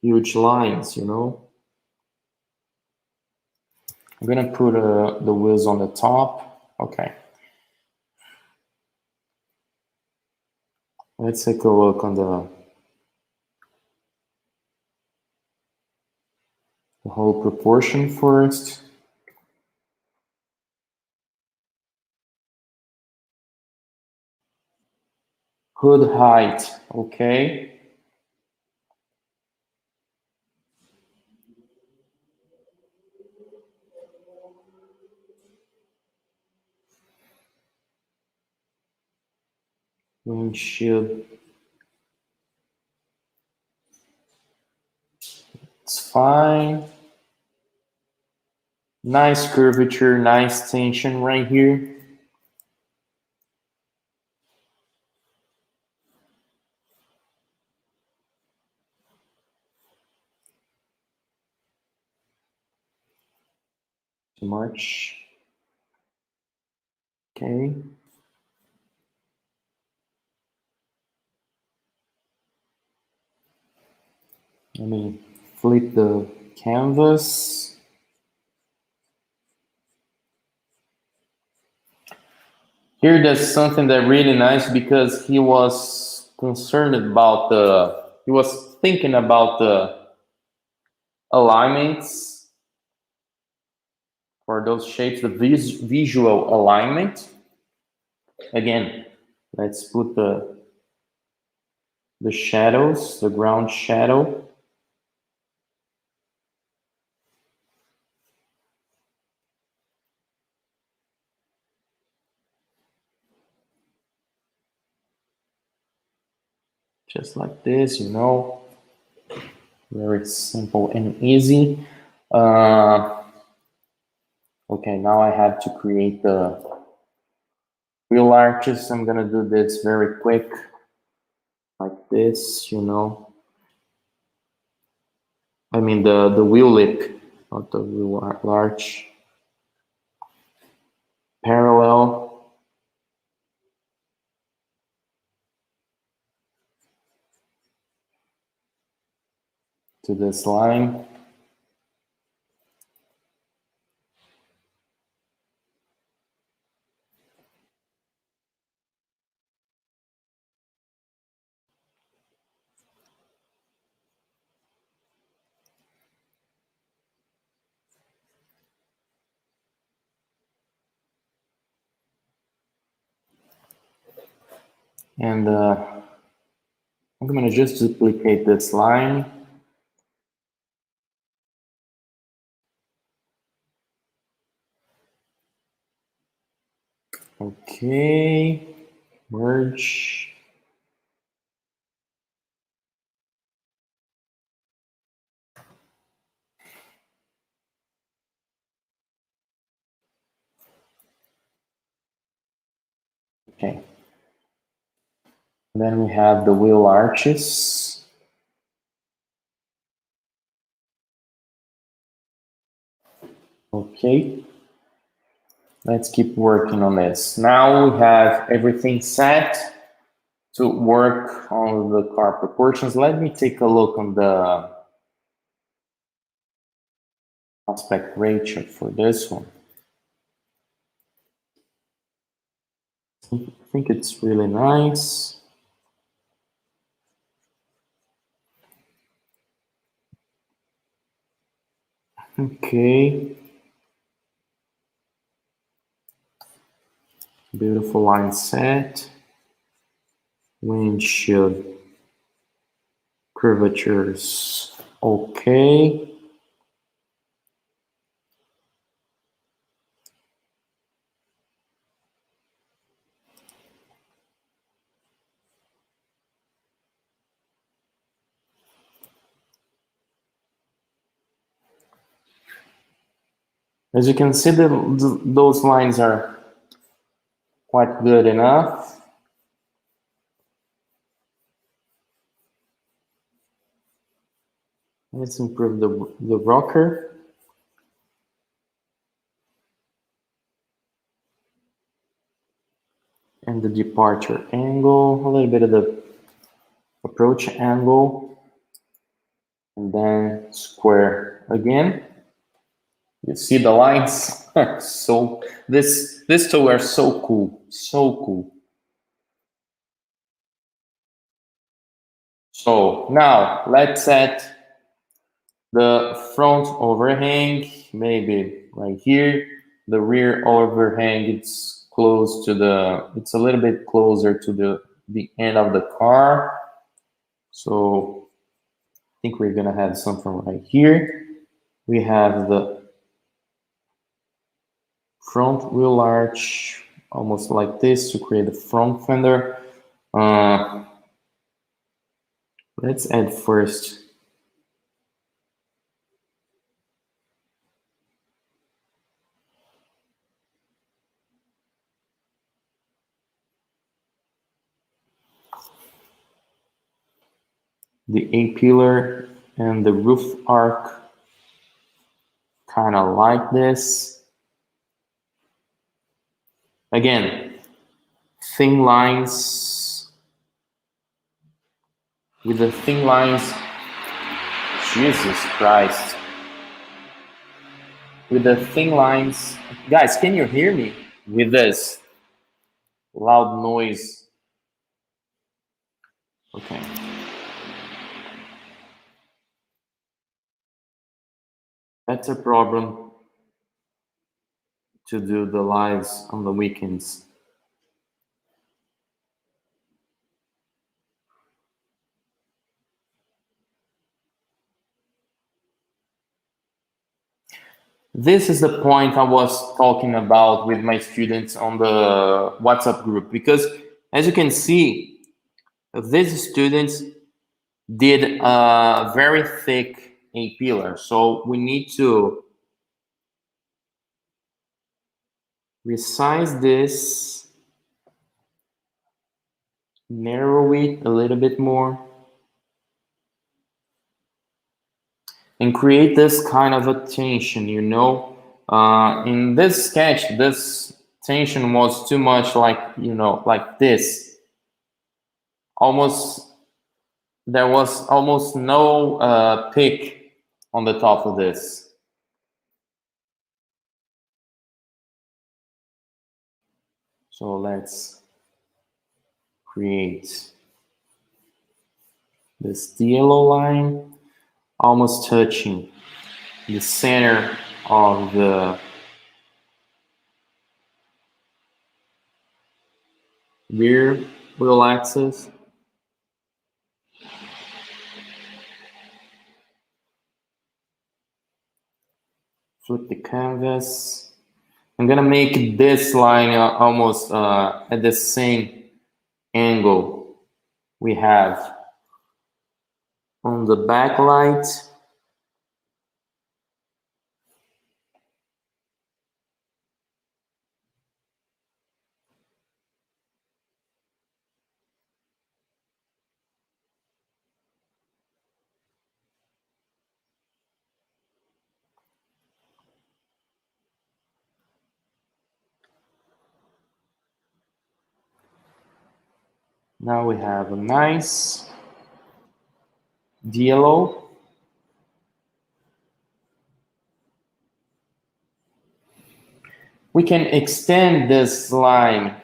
huge lines, you know? I'm gonna put the wheels on the top. Okay. Let's take a look on the whole proportion first. Hood height, okay. Windshield. It's fine. Nice curvature, nice tension right here. Too much. Okay. Let me flip the canvas. Here, there's something that really nice, because he was concerned about he was thinking about the alignments for those shapes, the visual alignment. Again, let's put the shadows, the ground shadow. Just like this, you know, very simple and easy. Okay, now I have to create the wheel arches. I'm gonna do this very quick, like this, you know. I mean the wheel lip, not the wheel arch. Parallel. To this line. And I'm gonna just duplicate this line. Okay, merge. Okay. Then we have the wheel arches. Okay. Let's keep working on this. Now we have everything set to work on the car proportions. Let me take a look on the aspect ratio for this one. I think it's really nice. Okay. Beautiful line set. Windshield curvatures. Okay. As you can see, those lines are quite good enough. Let's improve the rocker. And the departure angle, a little bit of the approach angle, and then square again. You see the lines? So this tool are so cool, so cool. So now let's set the front overhang, maybe right here. The rear overhang, it's close to it's a little bit closer to the end of the car. So I think we're gonna have something right here. We have the front wheel arch, almost like this, to create a front fender. Let's add first the A-pillar and the roof arc, kind of like this. Again, thin lines. With the thin lines, Jesus Christ. With the thin lines, guys, can you hear me with this loud noise? Okay. That's a problem to do the lives on the weekends. This is the point I was talking about with my students on the WhatsApp group, because as you can see, these students did a very thick A-pillar. So we need to resize this, narrow it a little bit more, and create this kind of a tension, you know. In this sketch, this tension was too much, like, you know, like this. There was almost no pick on the top of this. So let's create this yellow line, almost touching the center of the rear wheel axis. Flip the canvas. I'm gonna make this line almost at the same angle we have on the backlight. Now we have a nice yellow. We can extend this line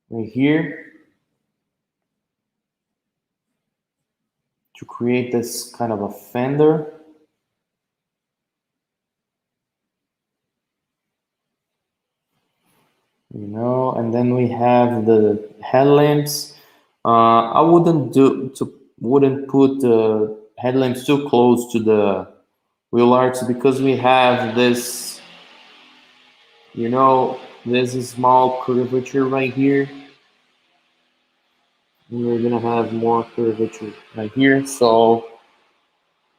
right here to create this kind of a fender. You know, and then we have the headlamps. I wouldn't put the headlamps too close to the wheel arch, because we have this, you know, there's a small curvature right here. And we're gonna have more curvature right here, so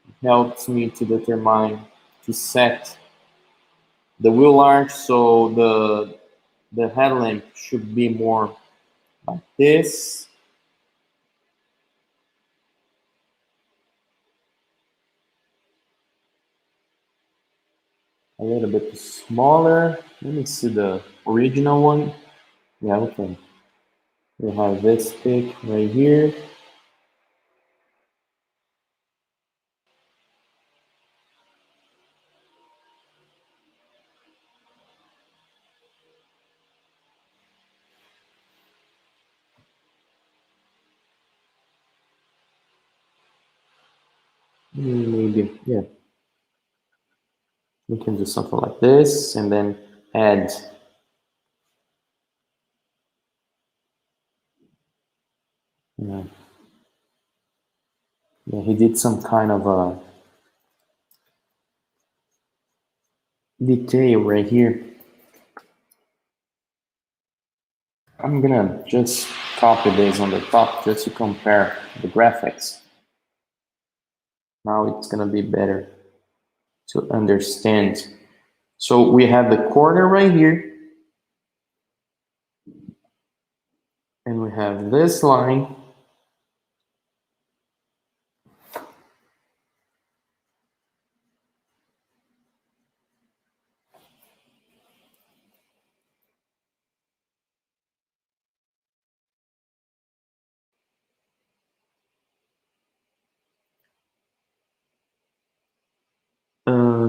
it helps me to determine, to set the wheel arch, so the headlamp should be more like this. A little bit smaller. Let me see the original one. Yeah, okay. We have this pick right here. Maybe, yeah. We can do something like this and then add. Yeah, yeah, he did some kind of a detail right here. I'm gonna just copy this on the top just to compare the graphics. Now it's gonna be better to understand. So we have the corner right here, and we have this line.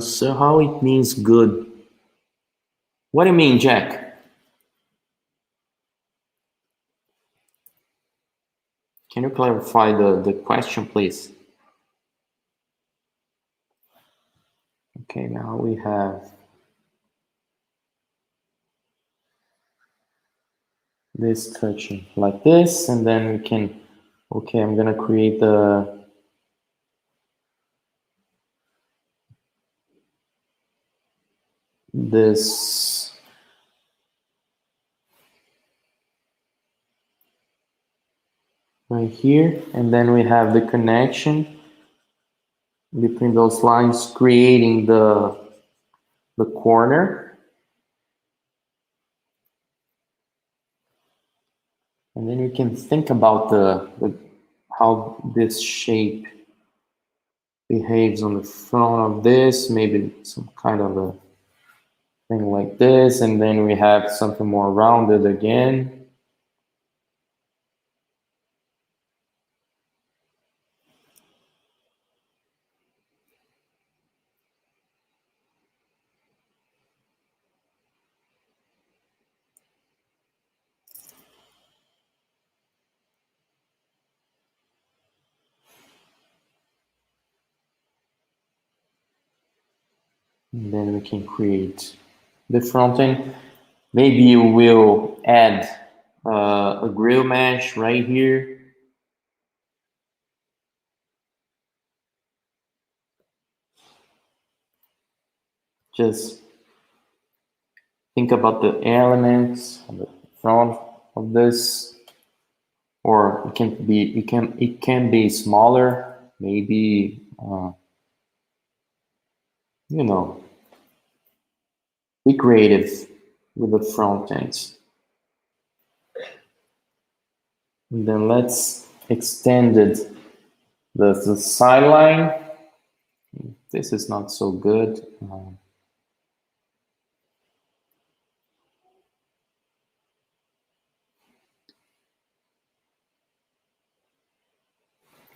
So how it means good? What do you mean, Jack? Can you clarify the question, please? Okay, now we have this touching like this, and then we can, okay, I'm gonna create this right here, and then we have the connection between those lines, creating the corner, and then we can think about the how this shape behaves on the front of this, maybe some kind of a thing like this, and then we have something more rounded again. And then we can create the front end. Maybe you will add a grill mesh right here. Just think about the elements on the front of this, or it can be smaller. Maybe you know, be creative with the front ends. And then let's extend it the sideline. This is not so good.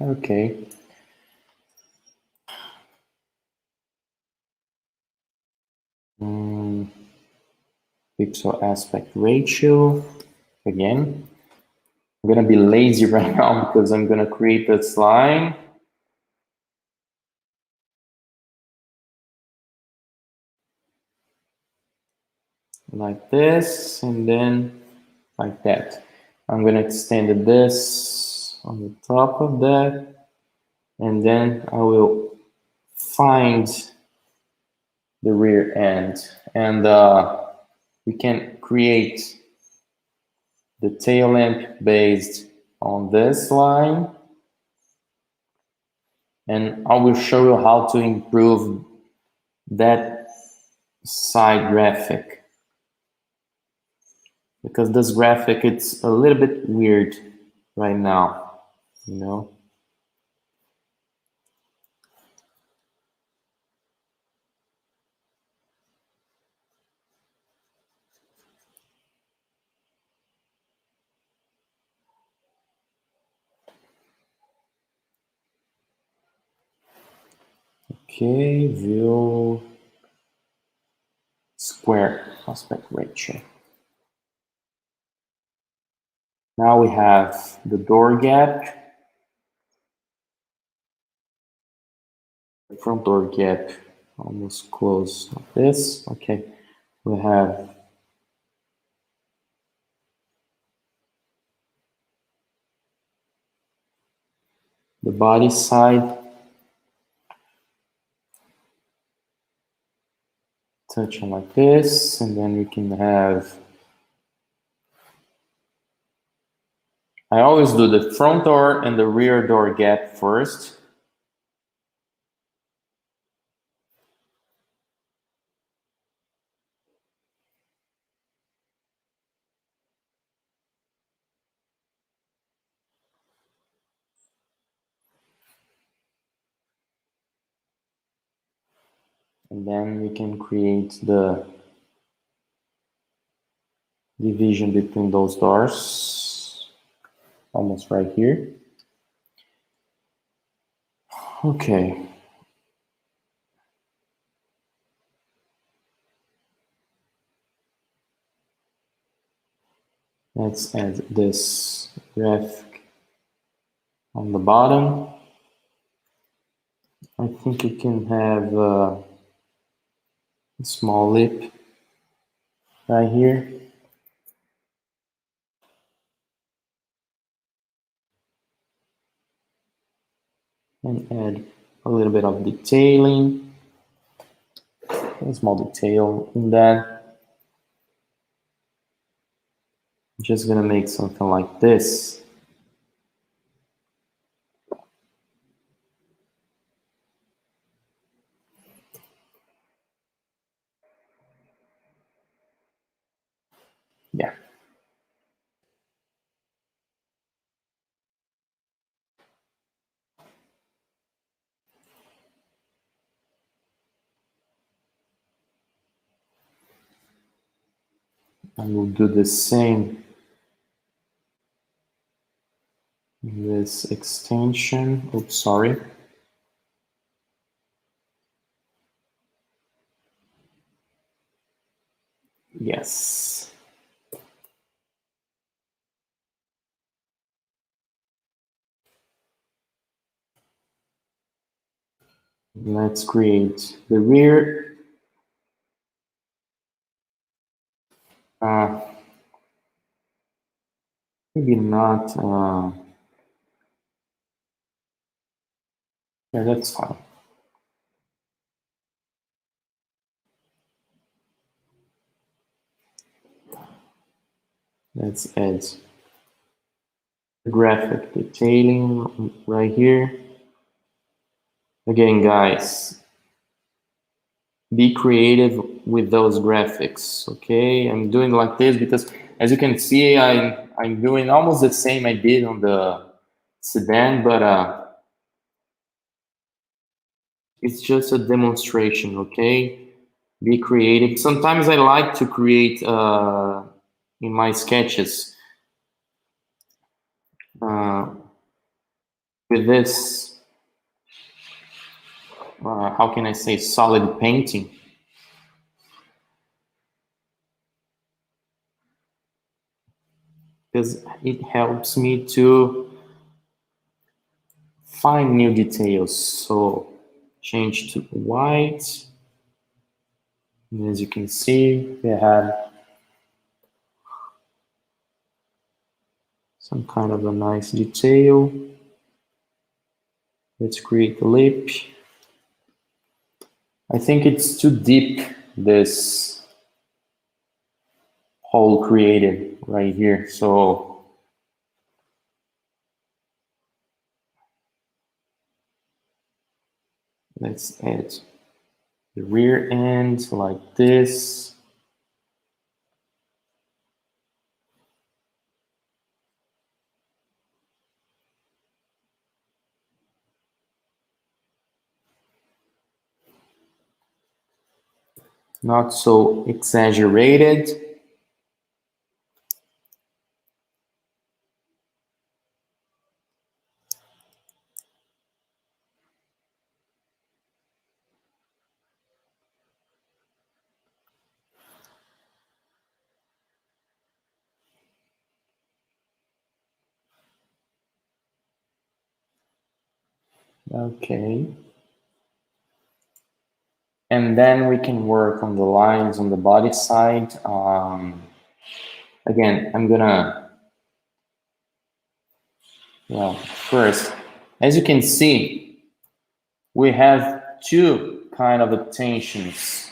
Okay. Pixel aspect ratio. Again, I'm gonna be lazy right now because I'm gonna create this line. Like this, and then like that. I'm gonna extend this on the top of that, and then I will find the rear end, and we can create the tail lamp based on this line, and I will show you how to improve that side graphic, because this graphic, it's a little bit weird right now, you know. Okay, view square aspect ratio. Now we have the door gap, the front door gap almost close like this. Okay, we have the body side, touching like this, and then we can have, I always do the front door and the rear door gap first. And then we can create the division between those doors, almost right here. Okay. Let's add this graphic on the bottom. I think you can have a small lip right here. And add a little bit of detailing, a small detail in that. I'm just gonna make something like this. Yeah. And we'll do the same in this extension. Oops, sorry. Yes. Let's create the rear. Maybe not. Yeah, that's fine. Let's add graphic detailing right here. Again, guys, be creative with those graphics, okay? I'm doing like this because, as you can see, I'm doing almost the same I did on the sedan, but it's just a demonstration, okay? Be creative. Sometimes I like to create in my sketches with this, how can I say, solid painting. Because it helps me to find new details. So change to white. And as you can see, we have some kind of a nice detail. Let's create a lip. I think it's too deep, this hole created right here. So let's add the rear end like this. Not so exaggerated. Okay. And then we can work on the lines on the body side. Again, I'm gonna, well, first, as you can see, we have two kind of attentions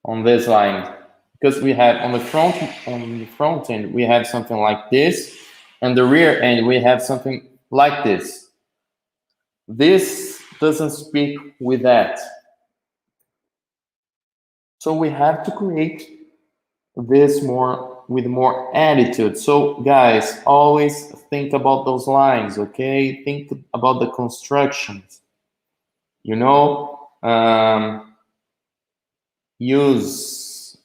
on this line, because we have on the front end we have something like this, and the rear end we have something like this. This doesn't speak with that, so we have to create this more with more attitude. So guys, always think about those lines, okay? Think about the constructions, you know. Use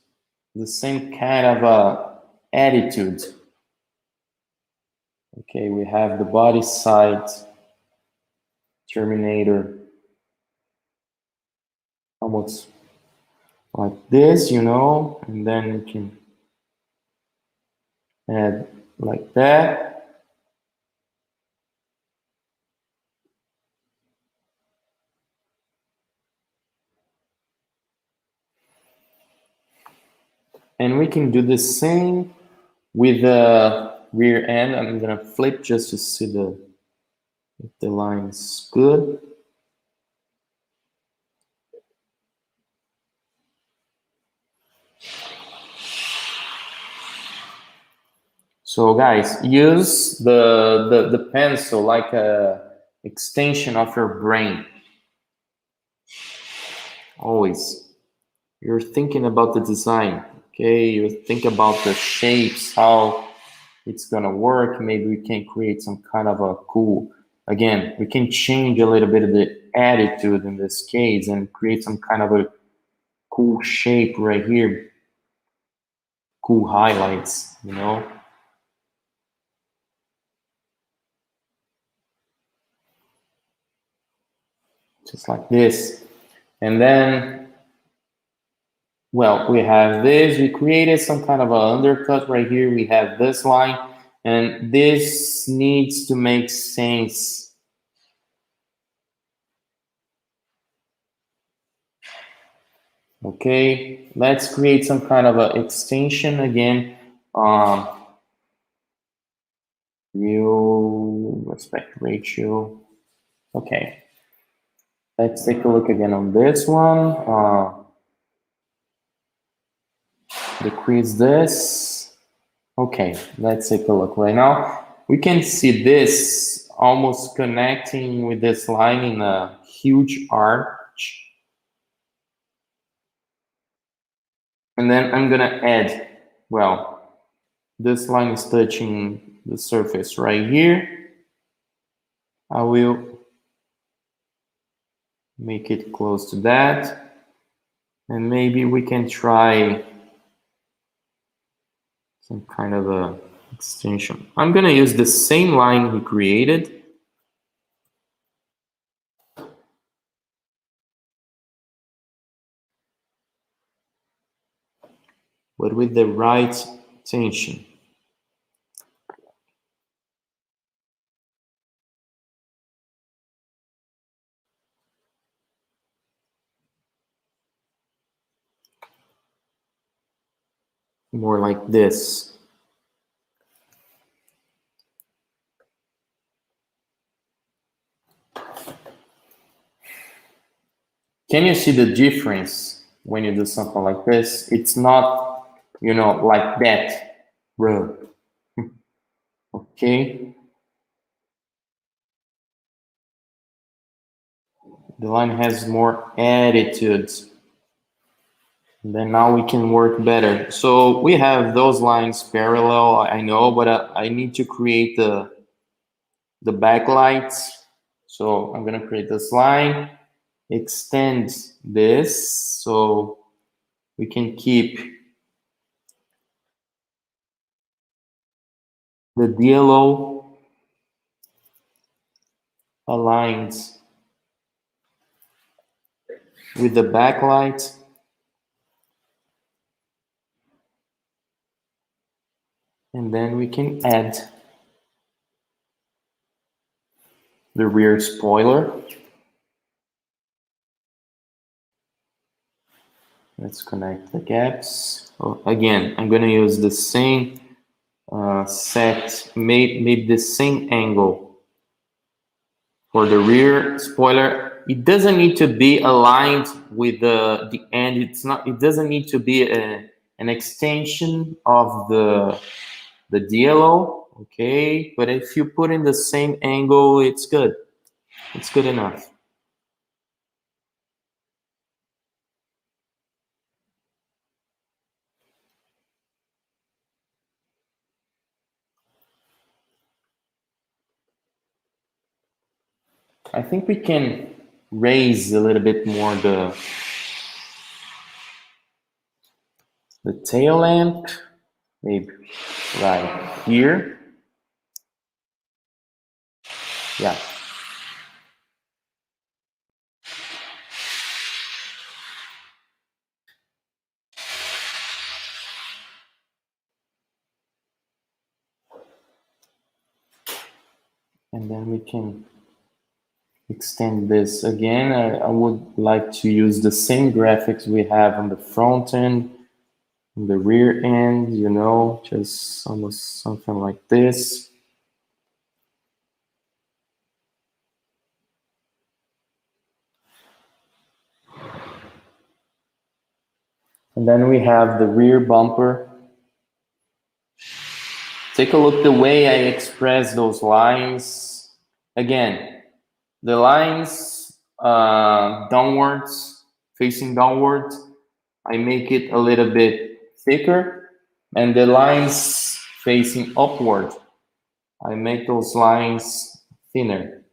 the same kind of attitude. Okay, we have the body side terminator almost like this, you know, and then we can add like that. And we can do the same with the rear end. I'm gonna flip just to see if the line's good. So guys, use the pencil like a extension of your brain. Always. You're thinking about the design, okay? You think about the shapes, how it's gonna work. Maybe we can create some kind of a cool, again, we can change a little bit of the attitude in this case and create some kind of a cool shape right here. Cool highlights, you know? Just like this. And then, well, we have this. We created some kind of an undercut right here. We have this line, and this needs to make sense. Okay, let's create some kind of an extension again. View aspect ratio. Okay, let's take a look again on this one. Decrease this. Okay, let's take a look right now. We can see this almost connecting with this line in a huge arch. And then I'm gonna add, well, this line is touching the surface right here. I will make it close to that. And maybe we can try some kind of a extension. I'm gonna use the same line we created. But with the right tension. More like this. Can you see the difference when you do something like this? It's not, you know, like that, bro. Okay. the line has more attitude. And then now we can work better. So we have those lines parallel, I know, but I need to create the backlights. So I'm gonna create this line, extend this, so we can keep the yellow aligned with the backlight. And then we can add the rear spoiler. Let's connect the gaps. Oh, again, I'm gonna use the same set, maybe the same angle for the rear spoiler. It doesn't need to be aligned with the end. It doesn't need to be an extension of the DLO, okay? But if you put in the same angle, it's good. It's good enough. I think we can raise a little bit more the tail lamp, maybe right here. Yeah. And then we can extend this again. I would like to use the same graphics we have on the front end, on the rear end, you know, just almost something like this. And then we have the rear bumper. Take a look the way I express those lines. Again, the lines downwards, facing downwards, I make it a little bit thicker, and the lines facing upward, I make those lines thinner.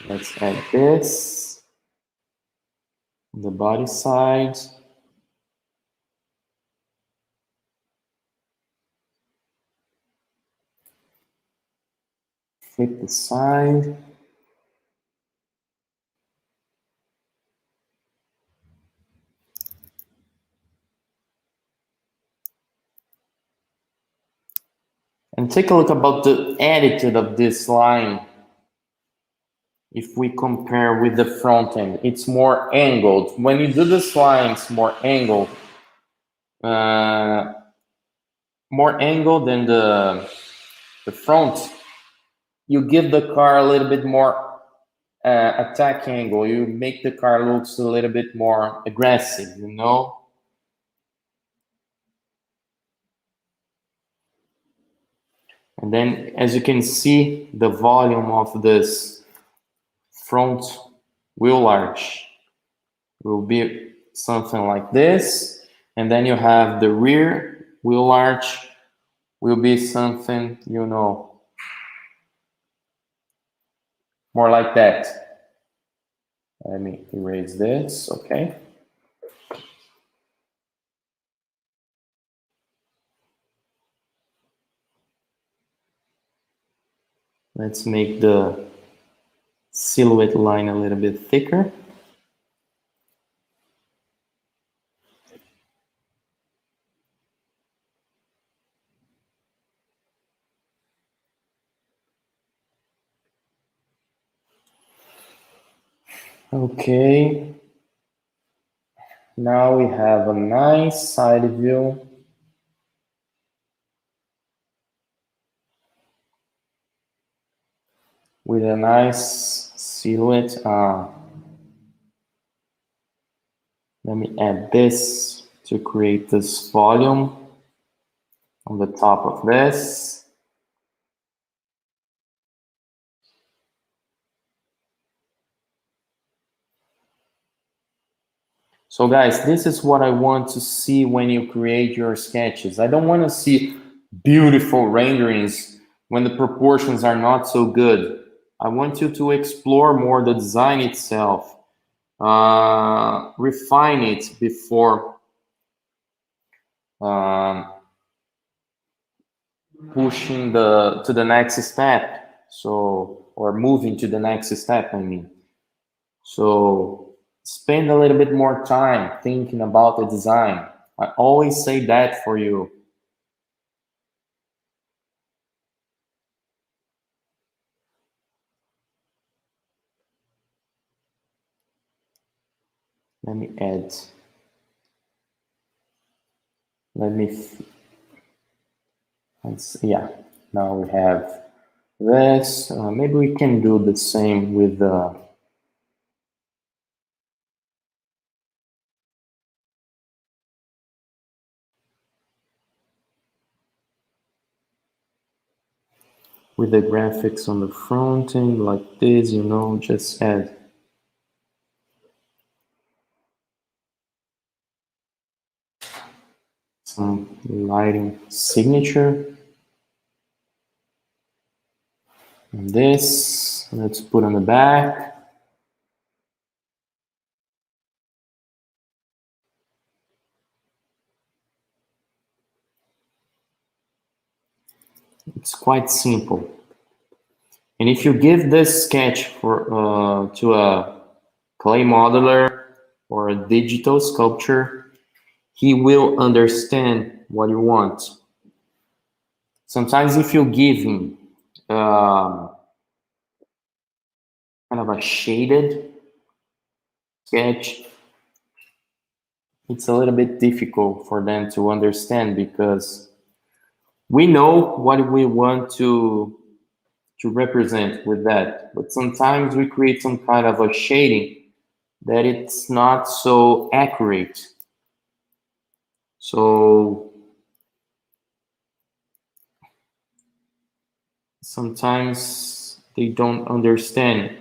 Let's add this, the body side. Flip the side. And take a look about the attitude of this line. If we compare with the front end, it's more angled. When you do this line, it's more angled. More angled than the front. You give the car a little bit more attack angle. You make the car looks a little bit more aggressive, you know? And then, as you can see, the volume of this front wheel arch will be something like this. And then you have the rear wheel arch will be something, you know, more like that. Let me erase this, okay? Let's make the silhouette line a little bit thicker. Okay. Now we have a nice side view. With a nice silhouette. Let me add this to create this volume on the top of this. So guys, this is what I want to see when you create your sketches. I don't want to see beautiful renderings when the proportions are not so good. I want you to explore more the design itself, refine it before pushing to the next step. So, or moving to the next step, I mean. So spend a little bit more time thinking about the design. I always say that for you. Let me add. Yeah, now we have this. Maybe we can do the same with the graphics on the front end like this, you know, just add some lighting signature. And this, let's put on the back. It's quite simple. And if you give this sketch to a clay modeler or a digital sculpture, he will understand what you want. Sometimes if you give him kind of a shaded sketch, it's a little bit difficult for them to understand because we know what we want to represent with that. But sometimes we create some kind of a shading that it's not so accurate. So sometimes they don't understand.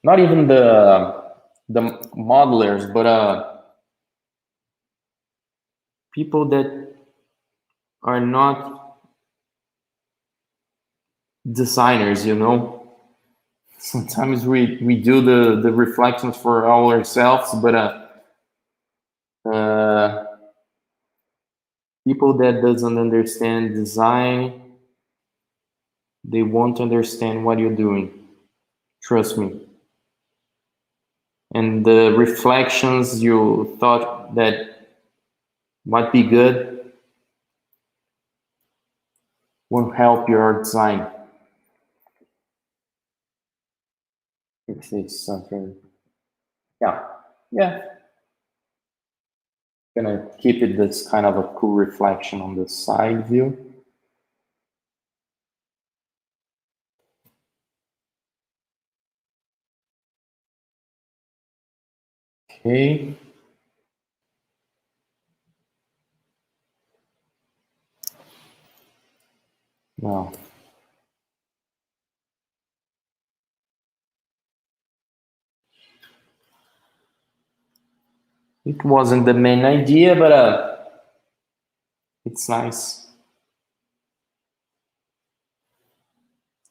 Not even the modelers, but people that are not designers, you know. Sometimes we do the reflections for ourselves, but people that doesn't understand design, they won't understand what you're doing. Trust me. And the reflections you thought that might be good won't help your design. It's something. Yeah. Gonna keep it this kind of a cool reflection on the side view. Okay. Now, it wasn't the main idea, but it's nice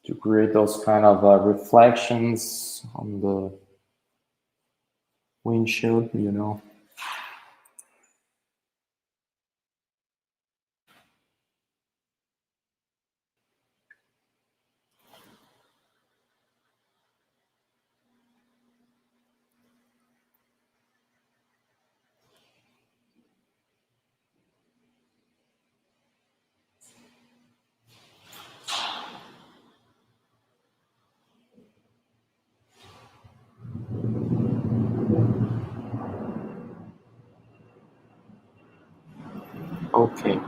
to create those kind of reflections on the windshield, you know. Okay.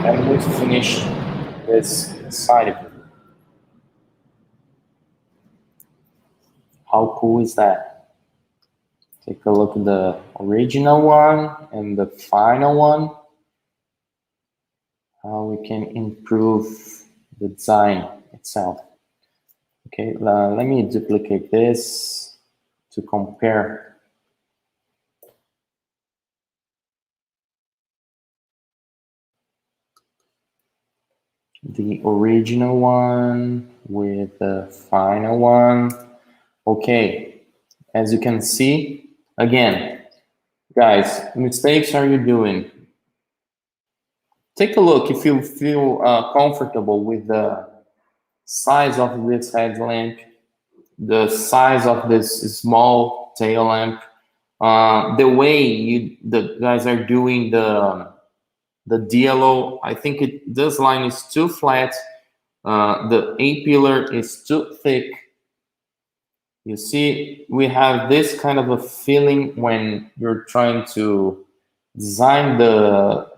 And we finish this side of it. How cool is that? Take a look at the original one and the final one. How we can improve the design itself. Okay, let me duplicate this to compare the original one with the final one. Okay, as you can see, again, guys, mistakes are you doing? Take a look if you feel comfortable with the size of this headlamp, the size of this small tail lamp, the way the guys are doing the DLO. I think this line is too flat. The A-pillar is too thick. You see, we have this kind of a feeling when you're trying to design the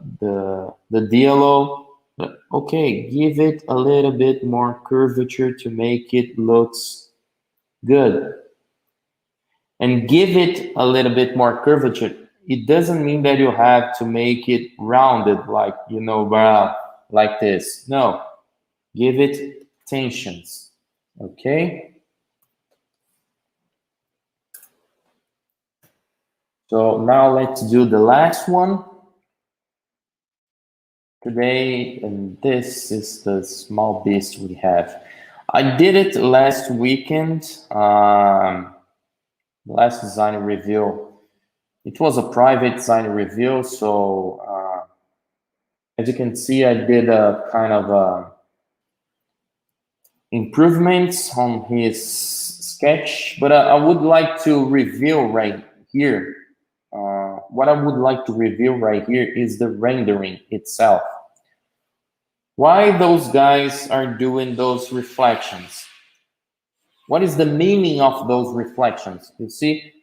DLO. But okay, give it a little bit more curvature to make it looks good. And give it a little bit more curvature. It doesn't mean that you have to make it rounded like, you know, like this. No, give it tensions, okay? So now let's do the last one today, and this is the small beast we have. I did it last weekend, last design review. It was a private design review, so as you can see, I did a kind of improvements on his sketch, but I would like to reveal right here. What I would like to reveal right here is the rendering itself. Why those guys are doing those reflections? What is the meaning of those reflections? You see,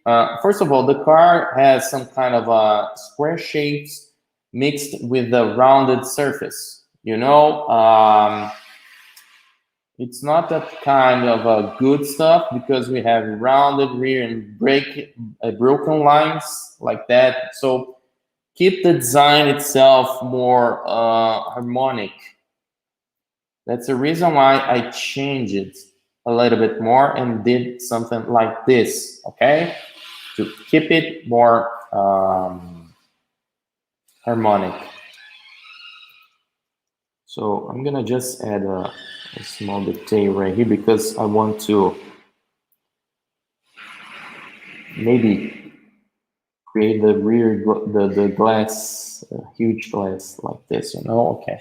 first of all, the car has some kind of square shapes mixed with a rounded surface. You know, it's not that kind of good stuff because we have rounded rear and broken lines like that. So keep the design itself more harmonic. That's the reason why I changed it a little bit more and did something like this, okay? To keep it more harmonic. So I'm gonna just add a small detail right here because I want to maybe create the rear, the glass, huge glass like this, you know, okay.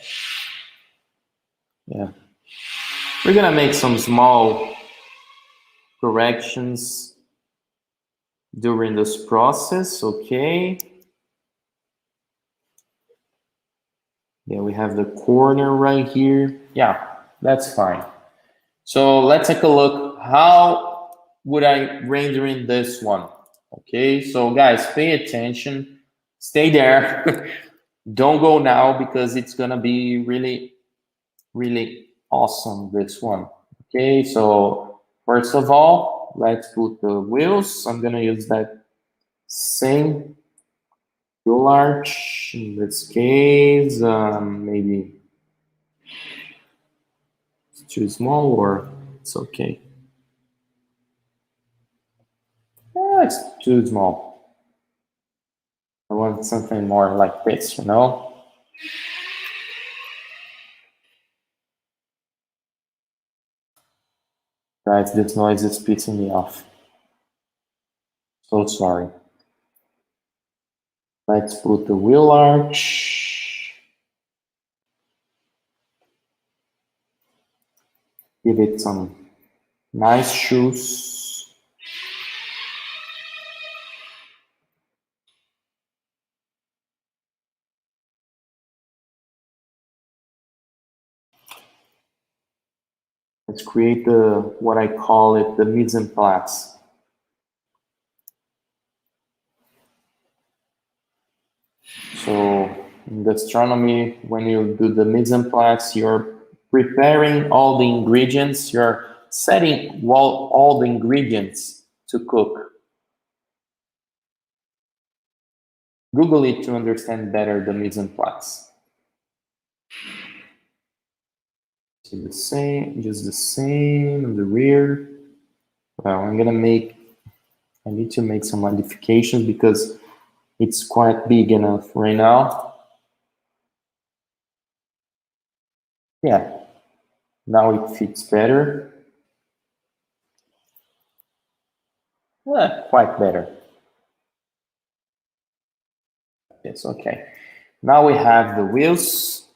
Yeah. We're gonna make some small corrections during this process, okay. Yeah, we have the corner right here. Yeah, that's fine. So let's take a look. How would I render in this one? Okay, so guys, pay attention. Stay there. Don't go now because it's gonna be really, really awesome, this one. Okay, so first of all, let's put the wheels. I'm gonna use that same wheel arch in this case, maybe it's too small or it's okay. It's too small. I want something more like this, you know? Guys, this noise is pissing me off. So sorry. Let's put the wheel arch. Give it some nice shoes. Let's create what I call it, the mise en place. So in gastronomy, when you do the mise en place, you're preparing all the ingredients, you're setting all the ingredients to cook. Google it to understand better the mise en place. So the same, just the same in the rear. Well, I need to make some modifications because it's quite big enough right now. Yeah, now it fits better. Quite better. It's okay. Now we have the wheels.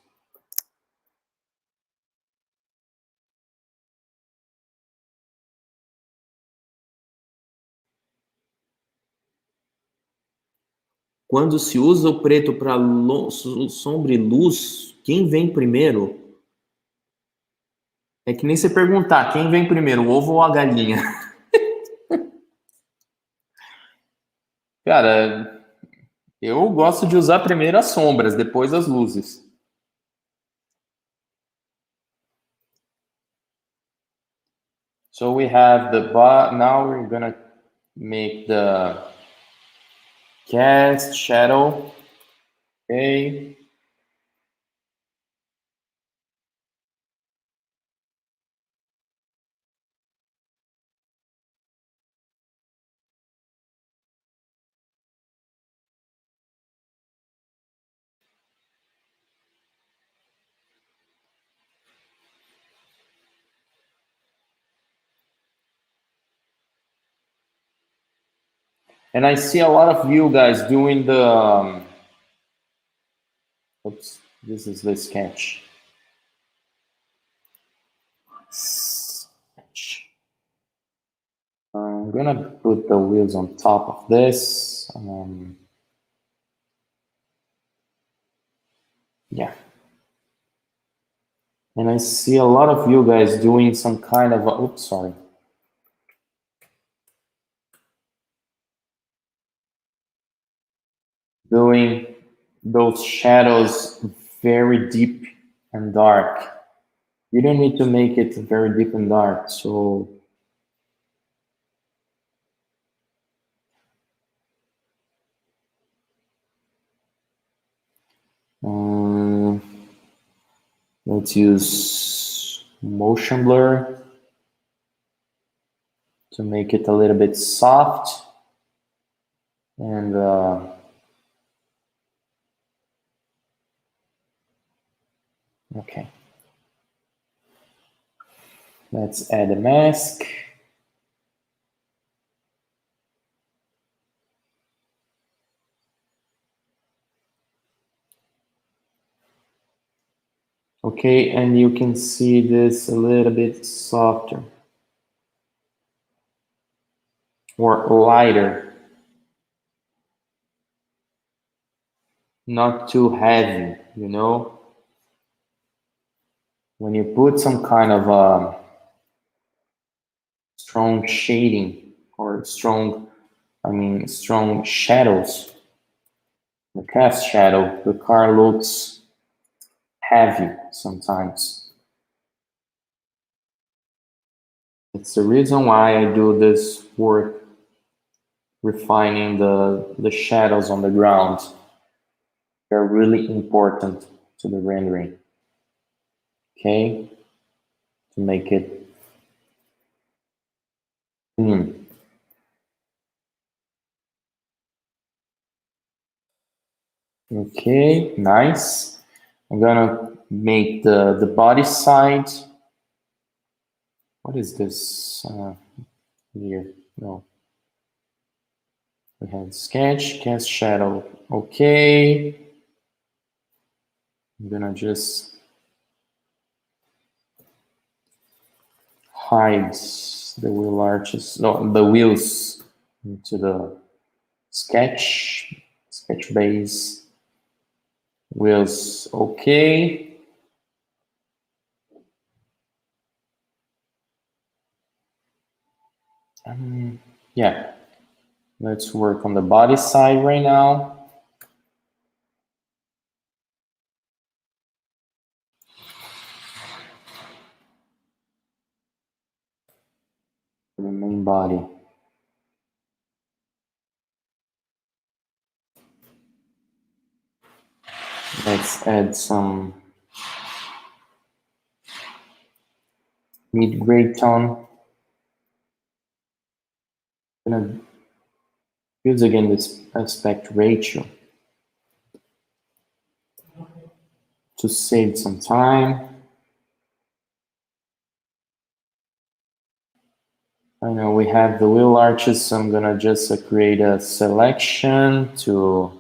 Quando se usa o preto para sombra e luz, quem vem primeiro? É que nem você perguntar, quem vem primeiro, o ovo ou a galinha? Cara, eu gosto de usar primeiro as sombras, depois as luzes. So we have the now we're gonna make the cast shadow. Okay. And I see a lot of you guys doing the, oops, this is the sketch. I'm gonna put the wheels on top of this. Yeah. And I see a lot of you guys doing some kind of, oops, sorry. Doing those shadows very deep and dark. You don't need to make it very deep and dark, so let's use motion blur to make it a little bit soft. And okay. Let's add a mask. Okay, and you can see this a little bit softer or lighter, not too heavy, you know? When you put some kind of strong shading or strong shadows, the cast shadow, the car looks heavy sometimes. It's the reason why I do this work, refining the shadows on the ground. They're really important to the rendering. Okay, to make it clean. Okay, nice. I'm gonna make the body side. What is this here? No. We have sketch, cast shadow. Okay. I'm gonna just hide the wheel arches, no, the wheels into the sketch base. Wheels, okay. Yeah, let's work on the body side right now. The main body. Let's add some mid-gray tone. I'm gonna use again this aspect ratio to save some time. I know we have the wheel arches, so I'm gonna just create a selection to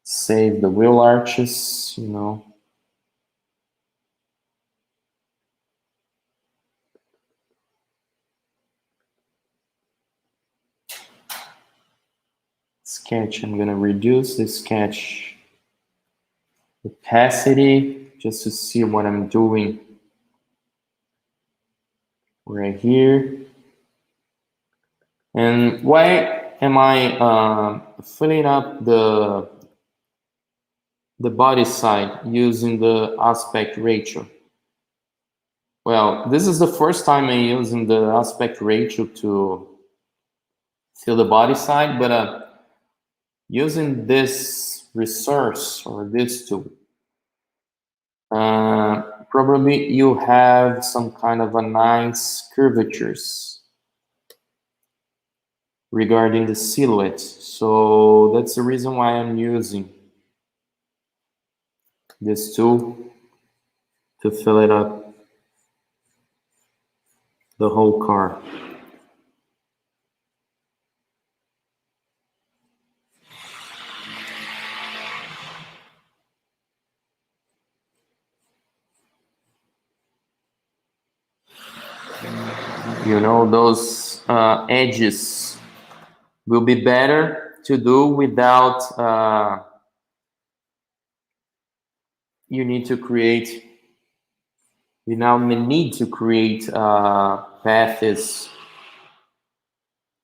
save the wheel arches, you know. Sketch, I'm gonna reduce the sketch opacity just to see what I'm doing right here. And why am I filling up the body side using the aspect ratio? Well, this is the first time I'm using the aspect ratio to fill the body side, but using this resource or this tool, probably you have some kind of a nice curvatures regarding the silhouette. So that's the reason why I'm using this tool to fill it up the whole car. You know, those edges will be better to do without you need to create, you now need to create paths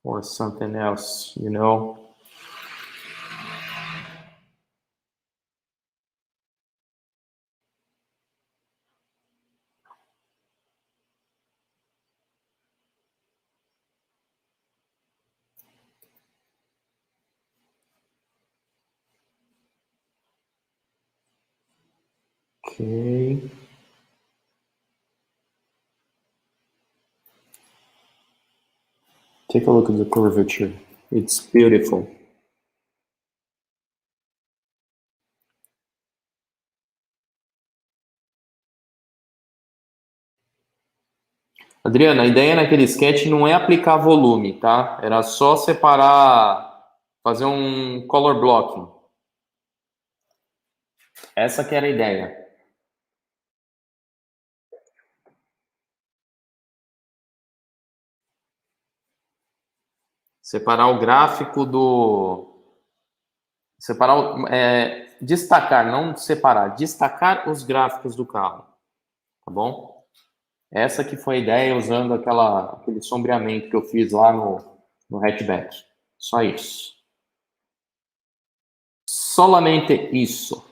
or something else, you know. Okay. Take a look at the curvature. It's beautiful. Adriana, a ideia naquele sketch não é aplicar volume, tá? Era só separar, fazer um color blocking. Essa que era a ideia. Separar o gráfico do... Separar, destacar, não separar. Destacar os gráficos do carro. Tá bom? Essa que foi a ideia usando aquele sombreamento que eu fiz lá no hatchback. Só isso. Solamente isso.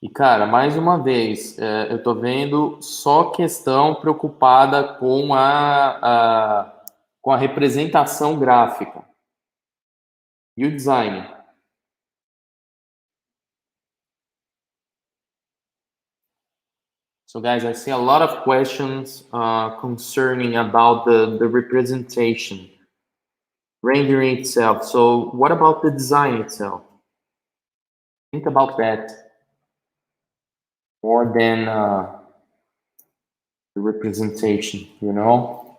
E, cara, mais uma vez, eu tô vendo só questão preocupada com a representação gráfica e o design. So, guys, I see a lot of questions concerning about the representation, rendering itself. So, what about the design itself? Think about that more than the representation, you know?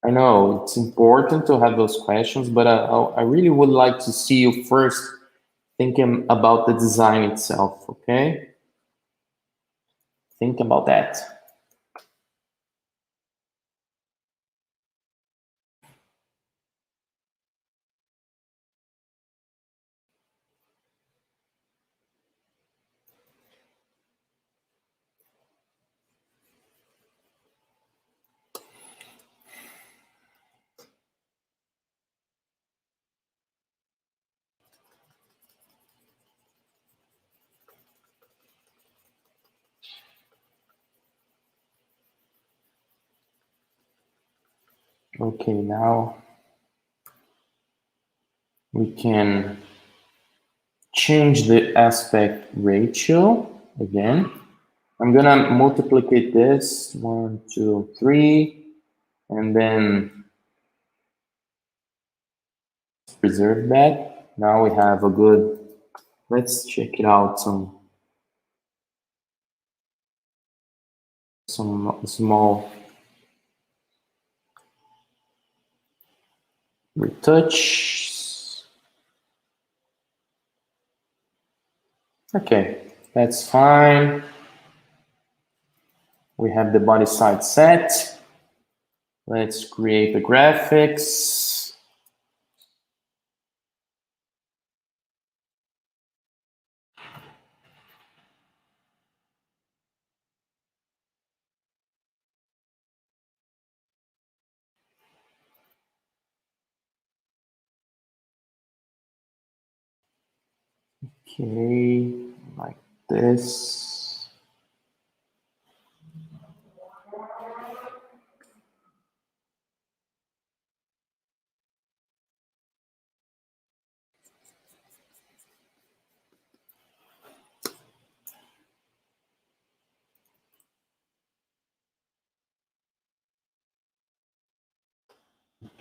I know it's important to have those questions, but I really would like to see you first thinking about the design itself, okay? Think about that. Okay, now we can change the aspect ratio again. I'm gonna multiplicate this 1, 2, 3, and then preserve that. Now we have a good. Let's check it out. Some small retouch. Okay, that's fine. We have the body side set. Let's create the graphics. Okay, like this.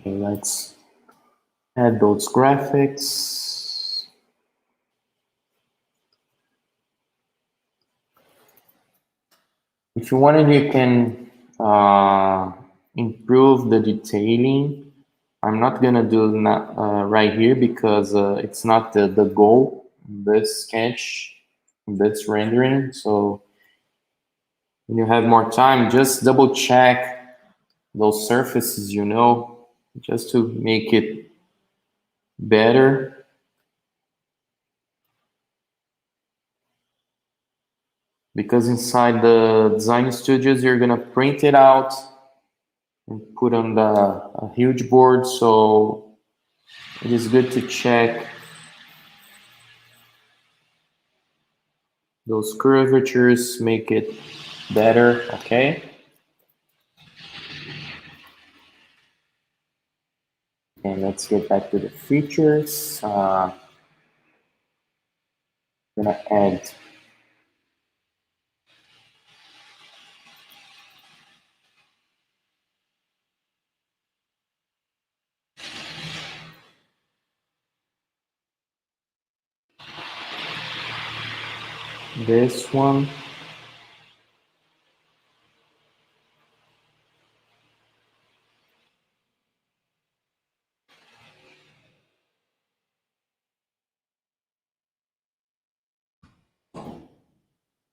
Okay, let's add those graphics. If you wanted, you can improve the detailing. I'm not gonna do that right here because it's not the goal in this sketch, in this rendering. So when you have more time, just double check those surfaces, just to make it better. Because inside the design studios, you're gonna print it out and put on a huge board. So it is good to check those curvatures, make it better, okay? And let's get back to the features. I'm gonna add this one.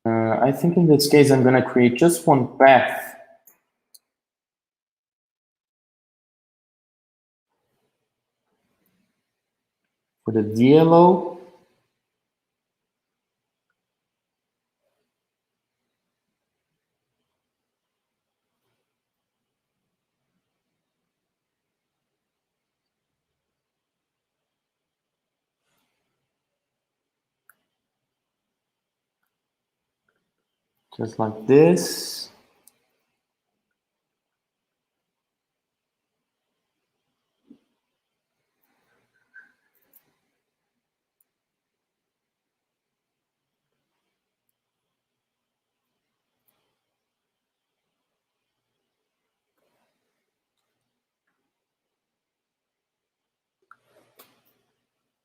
I think in this case, I'm gonna create just one path. For the DLO, just like this.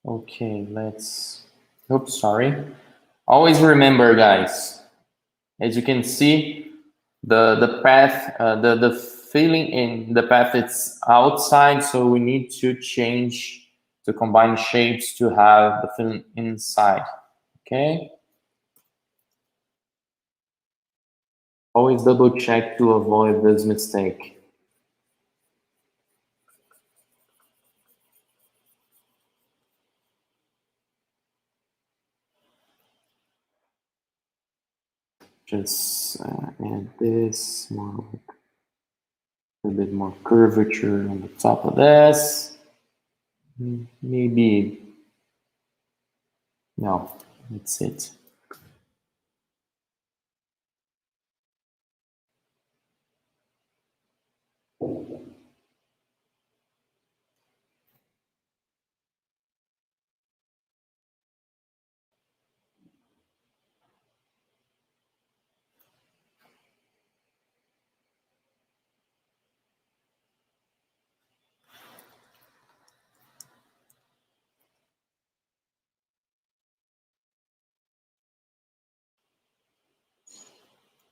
Okay, let's, oops, sorry. Always remember, guys, as you can see, the path, the filling in the path, it's outside, so we need to change to combine shapes to have the filling inside, okay? Always double check to avoid this mistake. Just add this, a bit more curvature on the top of this. Maybe, no, that's it.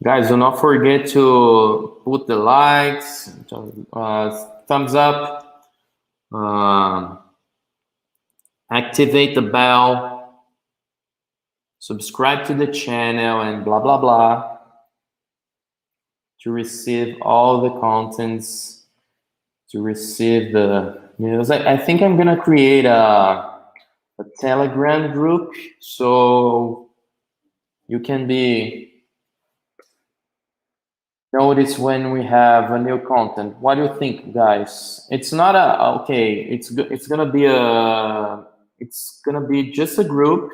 Guys, do not forget to put the likes, thumbs up, activate the bell, subscribe to the channel, and blah, blah, blah, to receive all the contents, to receive the news. I think I'm gonna create a Telegram group so you can be notice when we have a new content. What do you think, guys? It's not a okay. It's gonna be just a group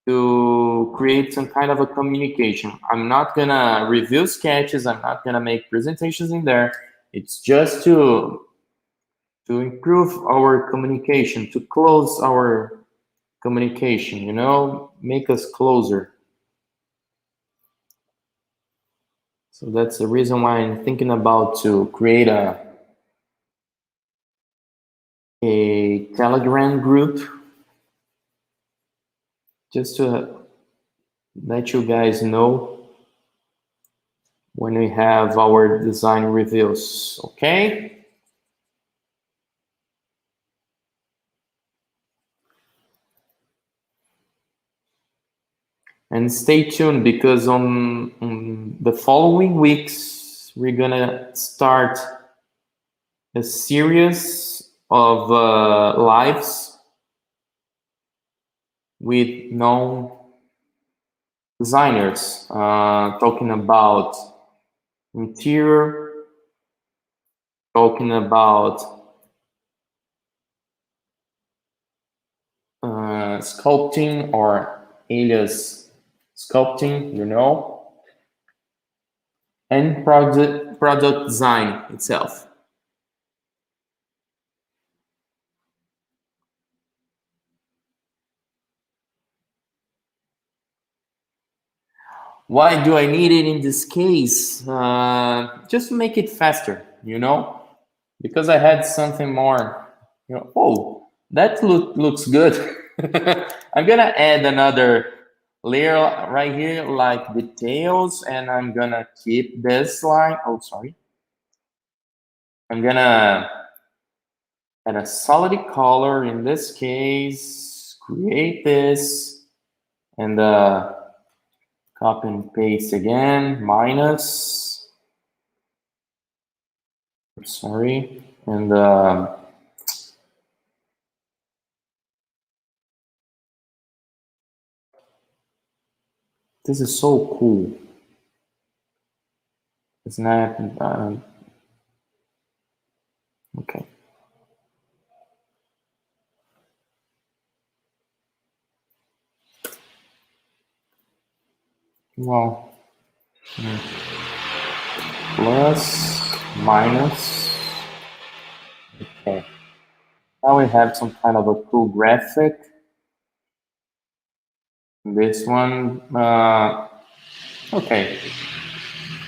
to create some kind of a communication. I'm not gonna review sketches. I'm not gonna make presentations in there. It's just to improve our communication, to close our communication. You know, make us closer. So that's the reason why I'm thinking about to create a Telegram group just to let you guys know when we have our design reviews, okay? And stay tuned because on the following weeks, we're gonna start a series of lives with known designers talking about interior, talking about sculpting or alias sculpting, you know, and product design itself. Why do I need it in this case? Just to make it faster, you know, because I had something more, you know, oh, that looks good. I'm gonna add another layer right here, like details, and I'm gonna keep this line. Oh, sorry. I'm gonna add a solid color in this case, create this, and copy and paste again, minus, sorry, and this is so cool. It's not, okay. Well, plus, minus, okay. Now we have some kind of a cool graphic. This one, okay,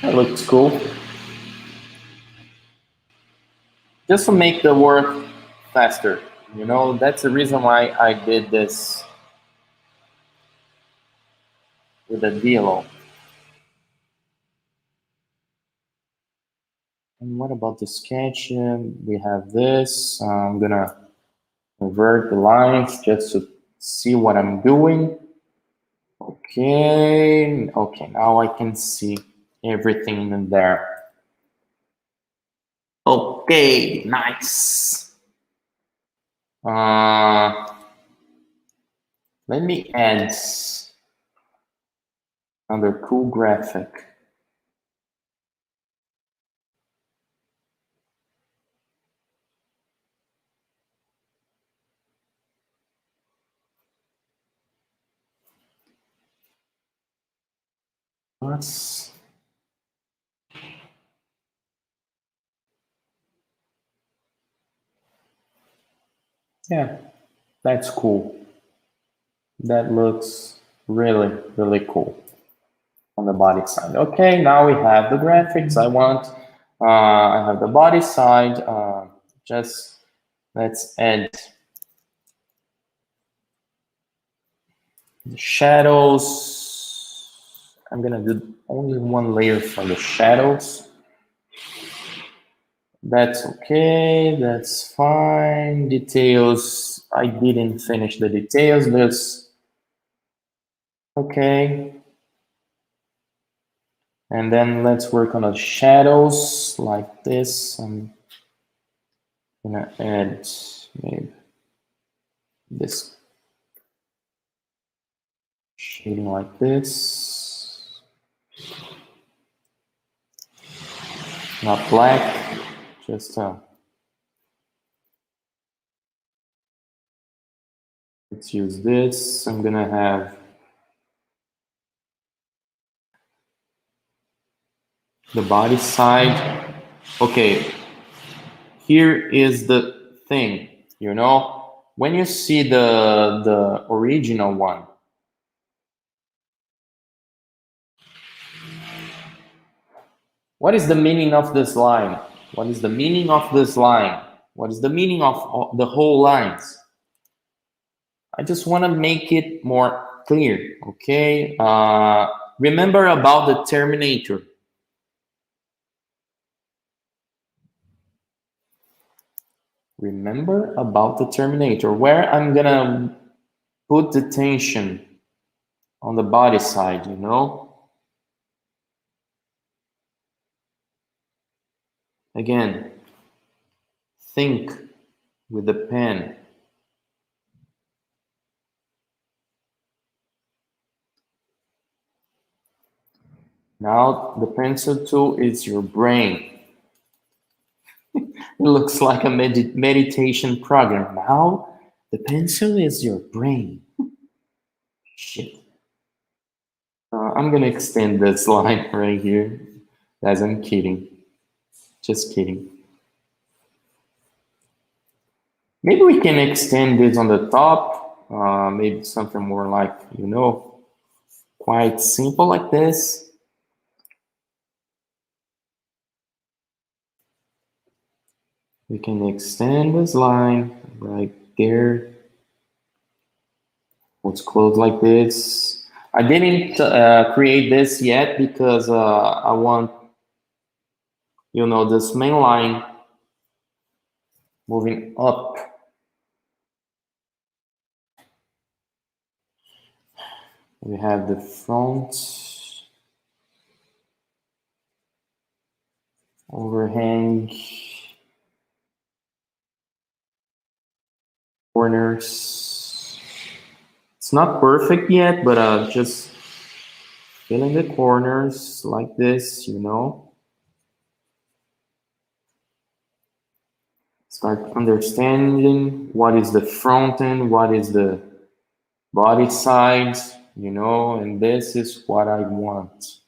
that looks cool. Just to make the work faster, you know, that's the reason why I did this with a DLO. And what about the sketch? We have this. I'm gonna convert the lines just to see what I'm doing. Okay, okay, now I can see everything in there. Okay, nice. Let me add another cool graphic. Yeah, that's cool. That looks really, really cool on the body side. Okay, now we have the graphics I want. I have the body side. Just let's add the shadows I'm gonna do only one layer for the shadows. That's okay, that's fine. Details, I didn't finish the details, that's okay. And then let's work on the shadows like this. I'm gonna add maybe this shading like this. Not black, just let's use this. I'm gonna have the body side. Okay, here is the thing, you know, when you see the original one, what is the meaning of this line? What is the meaning of this line? What is the meaning of the whole lines? I just want to make it more clear, okay? Remember about the Terminator. Remember about the Terminator, where I'm gonna put the tension on the body side, you know? Again, think with the pen. Now the pencil tool is your brain. It looks like a meditation program. Now the pencil is your brain. Shit. I'm gonna extend this line right here. Guys, I'm kidding. Just kidding. Maybe we can extend this on the top. Maybe something more like, you know, quite simple like this. We can extend this line right there. Let's close like this. I didn't create this yet because I want, you know, this main line moving up. We have the front overhang, corners. It's not perfect yet, but just fill in the corners like this, you know. Start understanding what is the front end, what is the body side, you know, and this is what I want.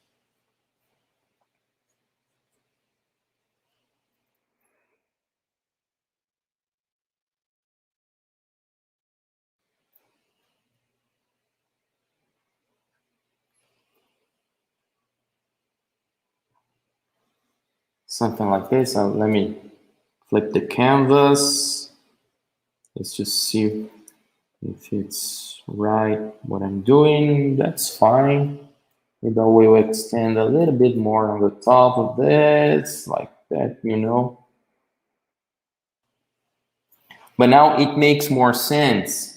Something like this. Let me flip the canvas. Let's just see if it's right what I'm doing. That's fine. Maybe I will extend a little bit more on the top of this, like that, you know. But now it makes more sense.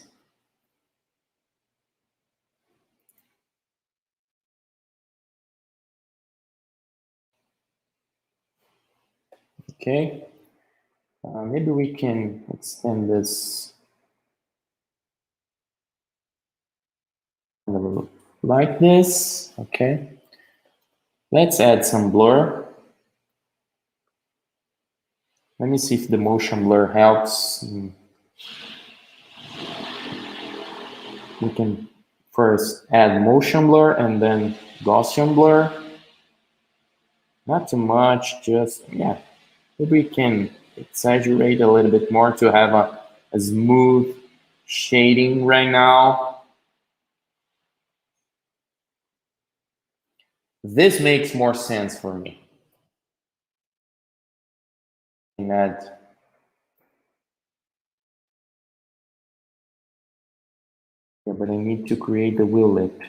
Okay. Maybe we can extend this like this. Okay. Let's add some blur. Let me see if the motion blur helps. We can first add motion blur and then Gaussian blur. Not too much, just, yeah. Maybe we can exaggerate a little bit more to have a smooth shading right now. This makes more sense for me. And add yeah, but I need to create the wheel lip.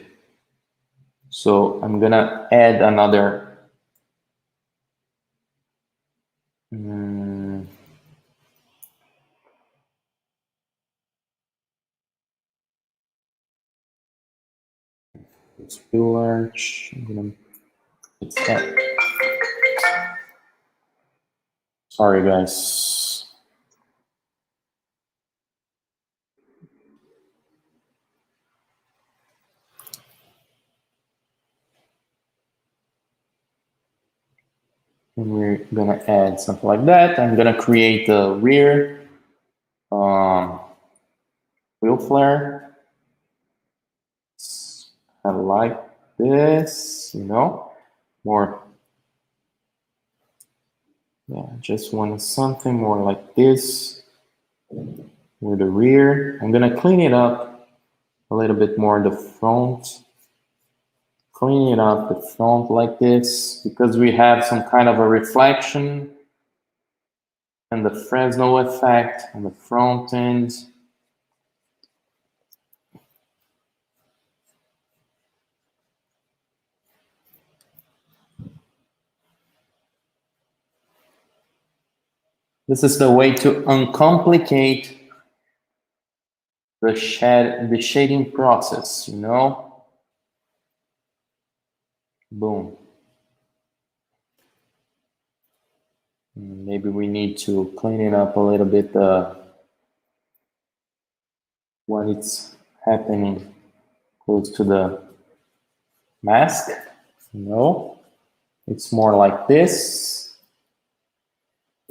So I'm gonna add another it's too large. It's that. Sorry, guys. And we're gonna add something like that. I'm gonna create the rear wheel flare. I like this, you know, more. Yeah, just want something more like this with the rear. I'm gonna clean it up a little bit more in the front. Clean it up the front like this because we have some kind of a reflection and the Fresnel effect on the front end. This is the way to uncomplicate the shading process, you know? Boom. Maybe we need to clean it up a little bit, when it's happening close to the mask. No, it's more like this.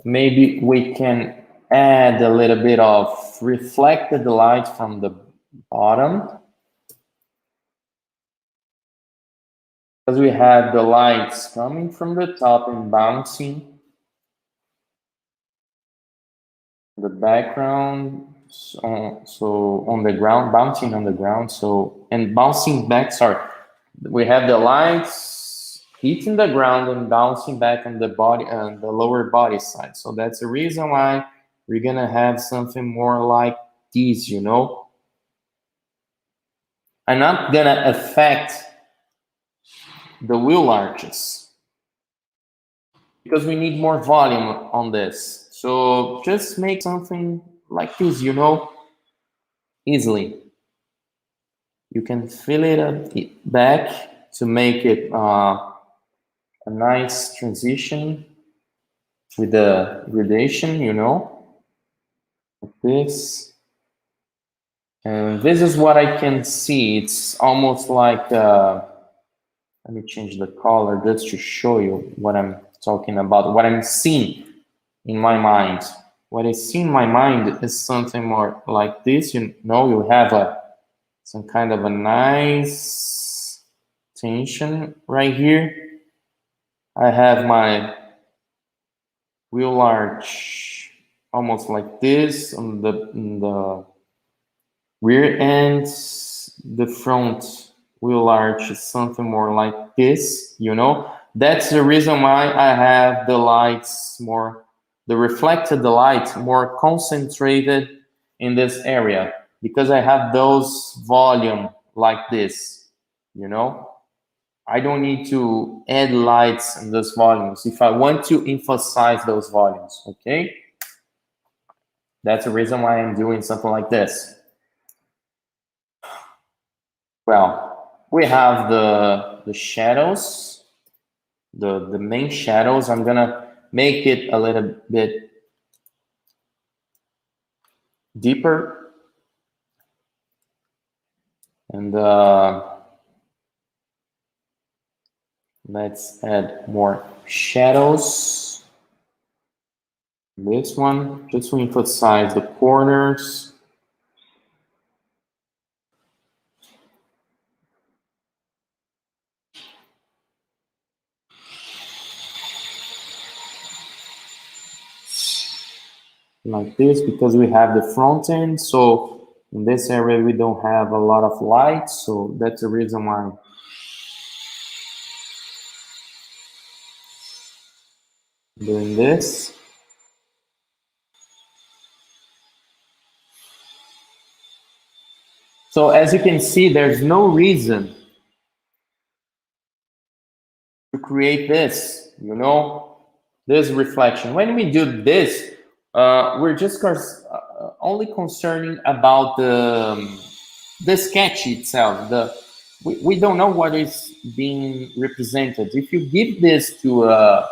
Maybe we can add a little bit of reflected light from the bottom, because we have the lights coming from the top and bouncing the background, so on the ground, bouncing on the ground, so, and bouncing back, sorry, we have the lights hitting the ground and bouncing back on the body, the lower body side. So that's the reason why we're gonna have something more like this, you know. I'm not gonna affect the wheel arches because we need more volume on this. So just make something like this, you know, easily. You can fill it up back to make it a nice transition with the gradation, you know, like this. And this is what I can see. It's almost like, let me change the color just to show you what I'm talking about, what I'm seeing in my mind. What I see in my mind is something more like this. You know, you have some kind of a nice tension right here. I have my wheel arch almost like this on the rear end. The front wheel arch is something more like this, you know. That's the reason why I have the lights more, the reflected light more concentrated in this area, because I have those volume like this, you know. I don't need to add lights in those volumes if I want to emphasize those volumes, okay? That's the reason why I'm doing something like this. Well, we have the shadows, the main shadows. I'm gonna make it a little bit deeper, and let's add more shadows. This one, just to emphasize the corners. Like this, because we have the front end, so in this area we don't have a lot of light, so that's the reason why. Doing this. So as you can see, there's no reason create this, you know, this reflection. When we do this, we're just only concerning about the sketch itself. We don't know what is being represented. If you give this to a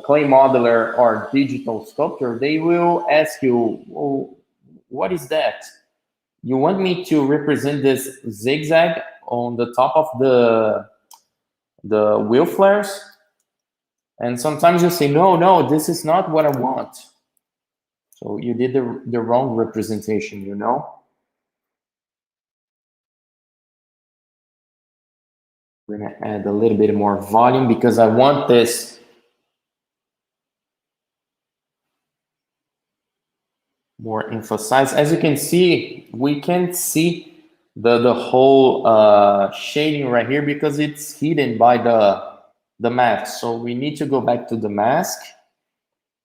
clay modeler or digital sculptor, they will ask you, well, what is that? You want me to represent this zigzag on the top of the wheel flares? And sometimes you say, no, this is not what I want. So you did the wrong representation, you know? We're gonna add a little bit more volume because I want this more emphasized. As you can see, we can't see the whole shading right here because it's hidden by the mask. So we need to go back to the mask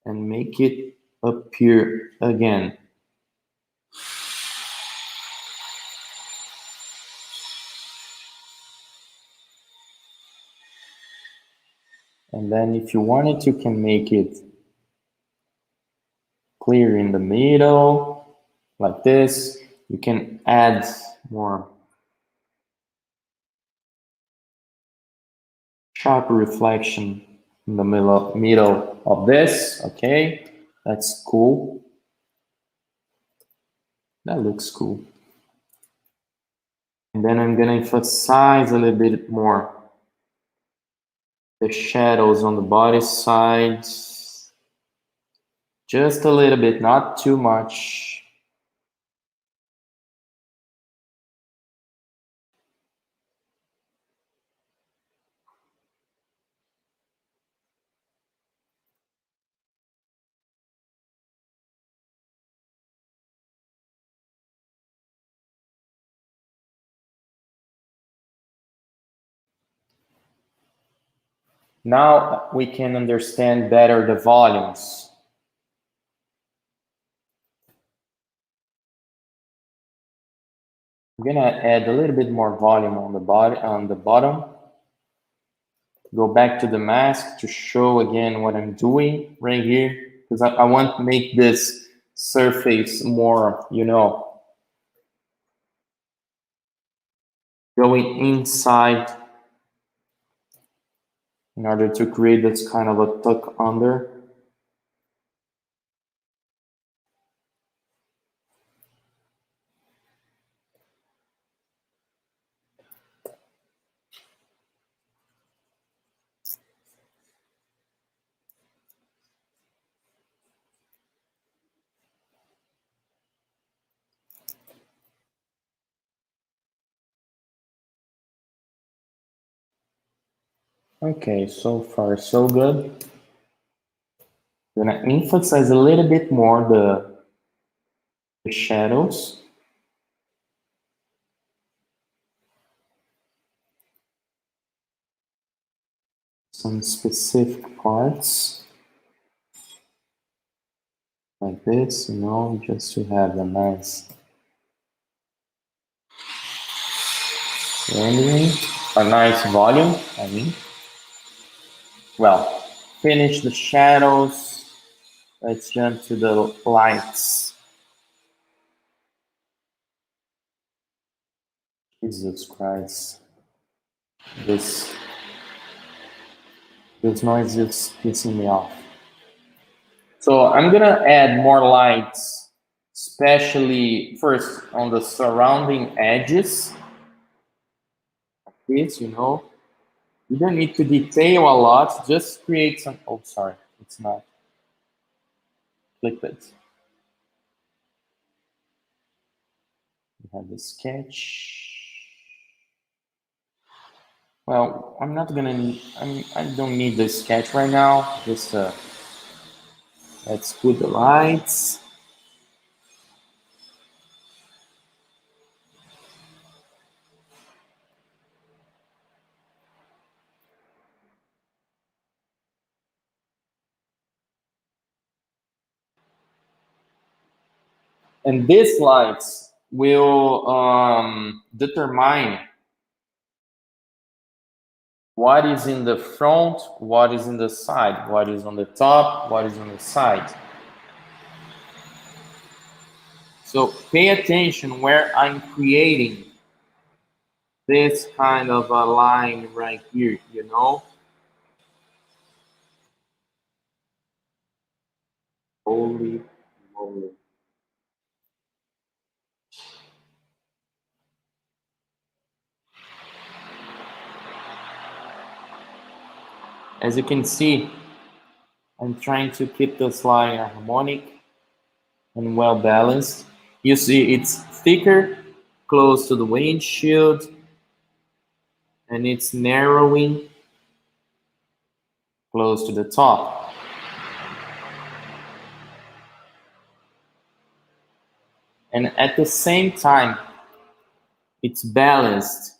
and make it appear again. And then if you wanted, you can make it clear in the middle, like this. You can add more sharp reflection in the middle of this. Okay, that's cool. That looks cool. And then I'm gonna emphasize a little bit more the shadows on the body side. Just a little bit, not too much. Now we can understand better the volumes. I'm gonna add a little bit more volume on the bottom. Go back to the mask to show again what I'm doing right here, because I want to make this surface more, you know, going inside in order to create this kind of a tuck under. Okay, so far so good. I'm gonna emphasize a little bit more the shadows. Some specific parts like this, you know, just to have a nice rendering, a nice volume, I mean. Well, finish the shadows. Let's jump to the lights. Jesus Christ. This noise is pissing me off. So I'm gonna add more lights, especially first on the surrounding edges. Like this, you know. You don't need to detail a lot, just create some, oh, sorry, it's not. Click it. We have the sketch. Well, I'm not gonna need, I don't need the sketch right now. Just let's put the lights. And these lights will determine What is in the front, what is in the side, what is on the top, what is on the side. So pay attention where I'm creating this kind of a line right here, you know? Holy moly. As you can see, I'm trying to keep this line harmonic and well balanced. You see it's thicker, close to the windshield, and it's narrowing close to the top. And at the same time, it's balanced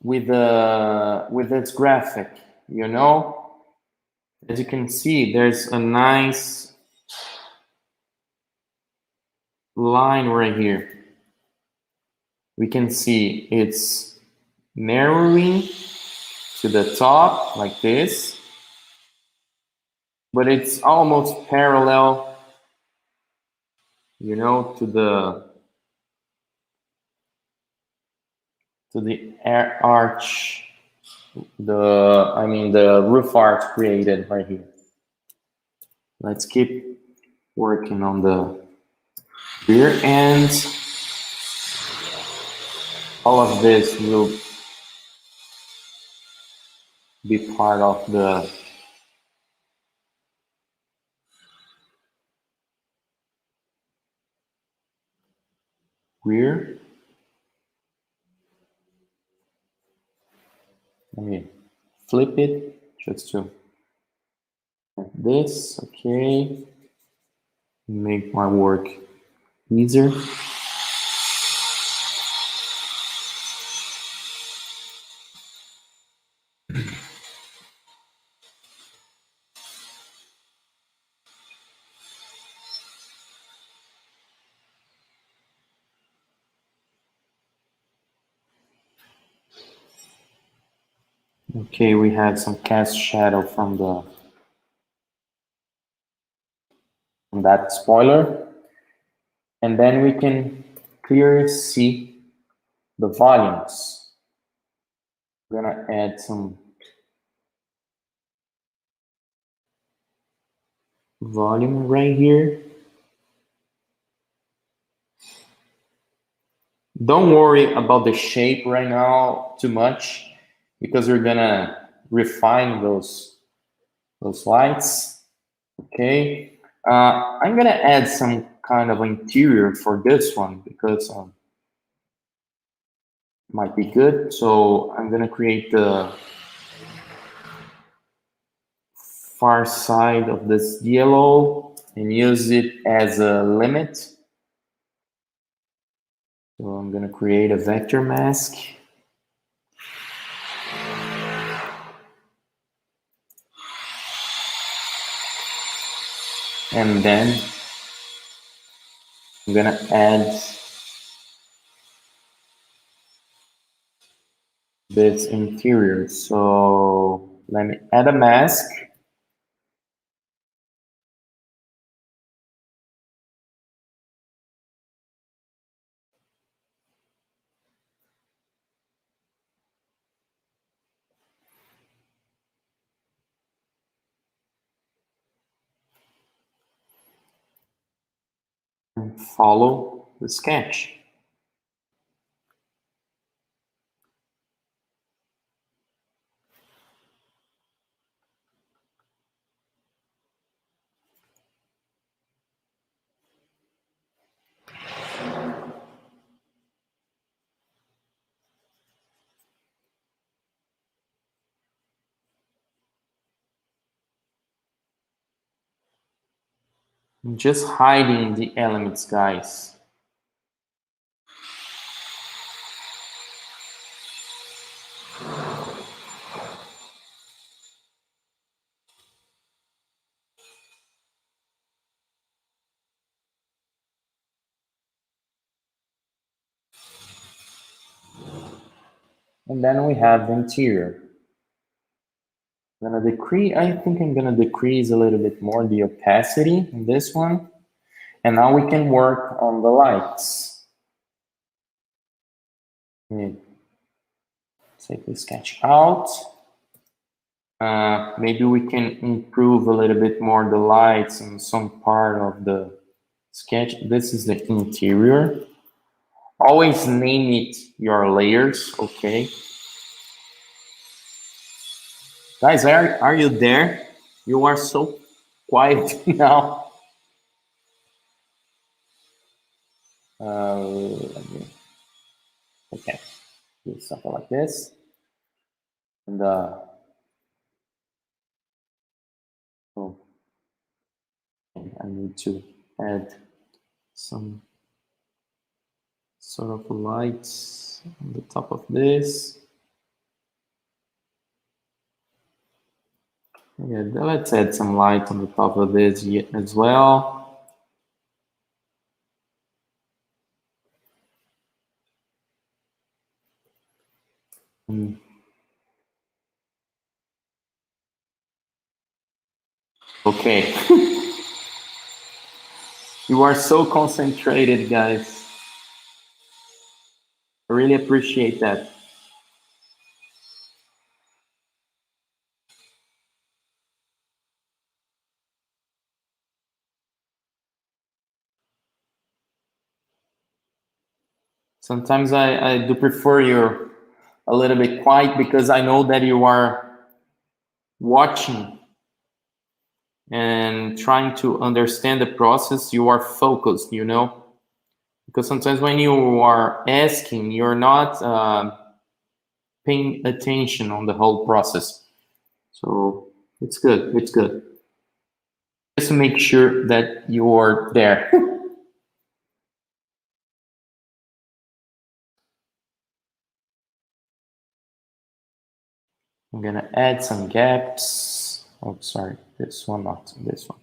with its graphic, you know? As you can see, there's a nice line right here. We can see it's narrowing to the top like this, but it's almost parallel, you know, to the arch, the roof arch created right here. Let's keep working on the rear end. All of this will be part of the rear. Let me flip it just to like this, okay. Make my work easier. Okay, we have some cast shadow from that spoiler, and then we can clearly see the volumes. I'm gonna add some volume right here. Don't worry about the shape right now too much, because we're gonna refine those lights. Okay, I'm gonna add some kind of interior for this one because might be good. So I'm gonna create the far side of this yellow and use it as a limit. So I'm gonna create a vector mask. And then I'm gonna add this interior. So let me add a mask. And follow the sketch. I'm just hiding the elements, guys. And then we have the interior. I think I'm gonna decrease a little bit more the opacity in this one. And now we can work on the lights. Take the sketch out. Maybe we can improve a little bit more the lights in some part of the sketch. This is the interior. Always name it your layers, okay? Guys, are you there? You are so quiet now. Okay, do something like this. And oh, I need to add some sort of lights on the top of this. Yeah, let's add some light on the top of this as well. Okay. You are so concentrated, guys. I really appreciate that. Sometimes I do prefer you're a little bit quiet because I know that you are watching and trying to understand the process. You are focused, you know, because sometimes when you are asking, you're not paying attention on the whole process. So it's good. It's good. Just make sure that you are there. I'm gonna add some gaps. Oh, sorry, this one, not this one.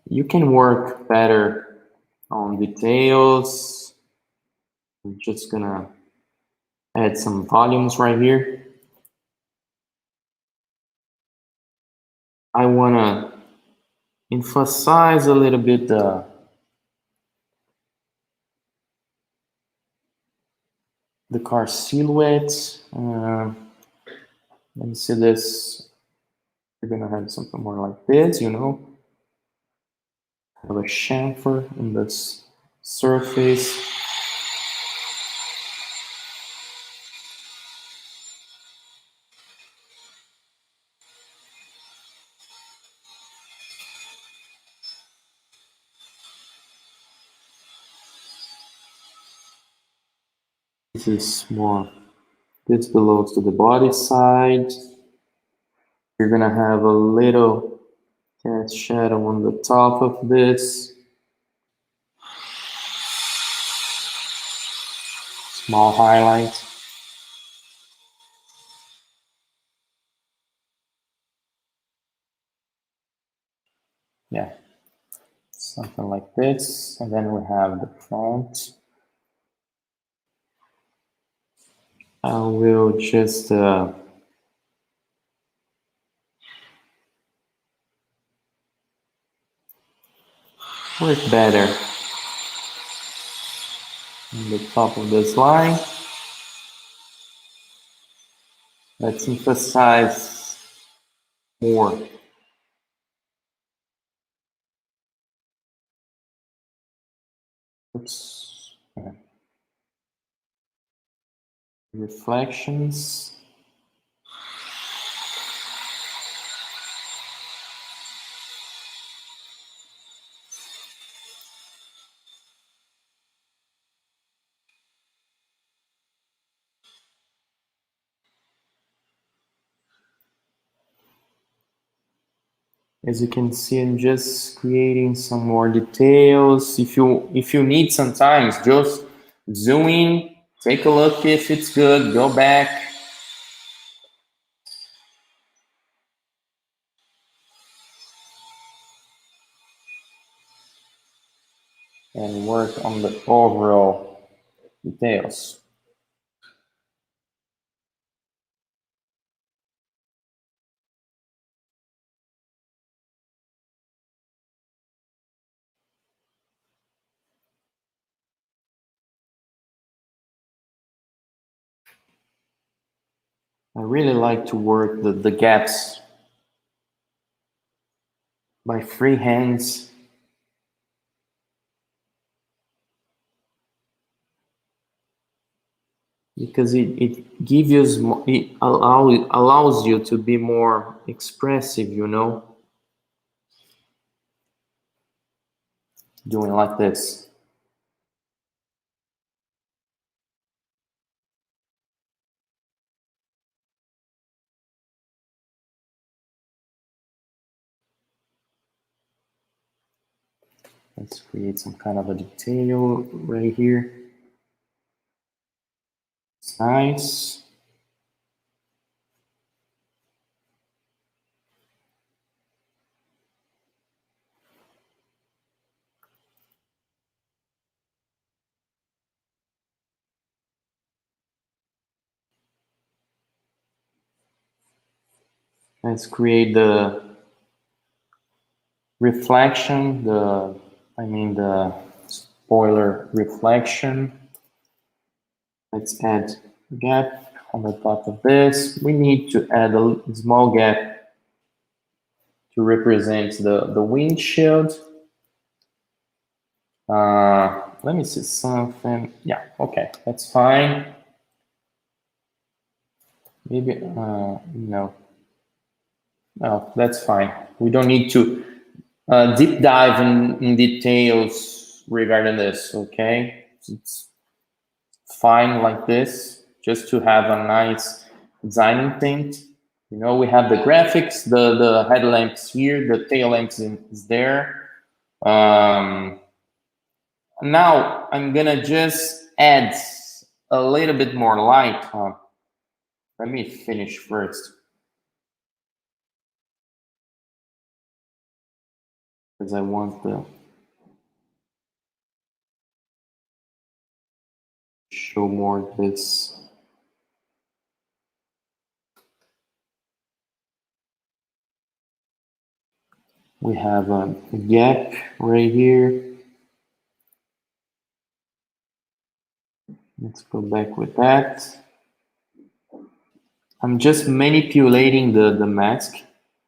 You can work better on details. I'm just gonna add some volumes right here. I wanna emphasize a little bit the car silhouette. Let me see this. We're gonna have something more like this, you know. Have a chamfer in this surface. This is more, this belongs to the body side. You're gonna have a little cast shadow on the top of this. Small highlight. Yeah, something like this. And then we have the front. I will just work better on the top of this line. Let's emphasize more. Oops. Reflections. As you can see, I'm just creating some more details. If you need sometimes, just zoom in, take a look if it's good, go back. And work on the overall details. I really like to work the gaps by free hands. Because it gives you, it allows you to be more expressive, you know, doing like this. Let's create some kind of a detail right here. It's nice. Let's create the reflection, the spoiler reflection. Let's add a gap on the top of this. We need to add a small gap to represent the windshield. Let me see something. Yeah, okay, that's fine. Maybe, no, that's fine. We don't need to deep dive in details regarding this, okay? It's fine like this, just to have a nice designing thing. You know, we have the graphics, the headlamps here, the tail lamps is there. Now I'm gonna just add a little bit more light. Let me finish first, because I want to show more this. We have a gap right here. Let's go back with that. I'm just manipulating the mask,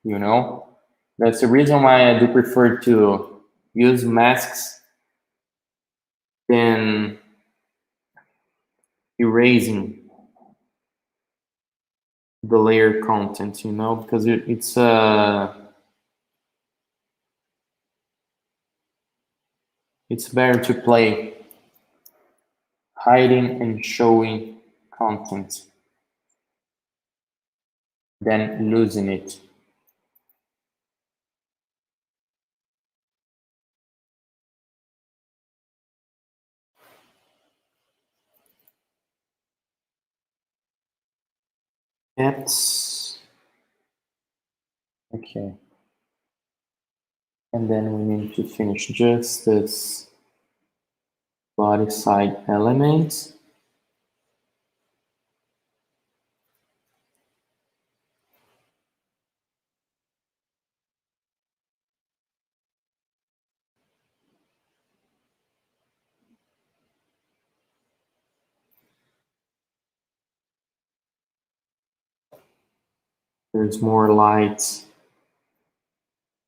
you know. That's the reason why I do prefer to use masks than erasing the layer content, you know, because it's better to play hiding and showing content than losing it. That's okay. And then we need to finish just this body side element. There's more light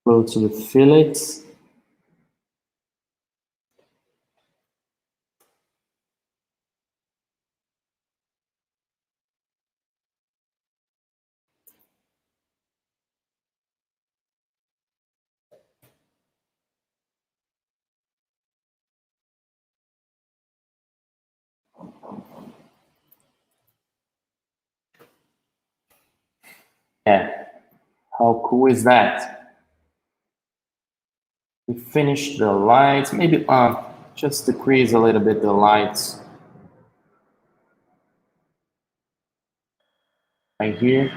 close to the fillets. Yeah, how cool is that? We finished the lights, maybe just decrease a little bit the lights right here,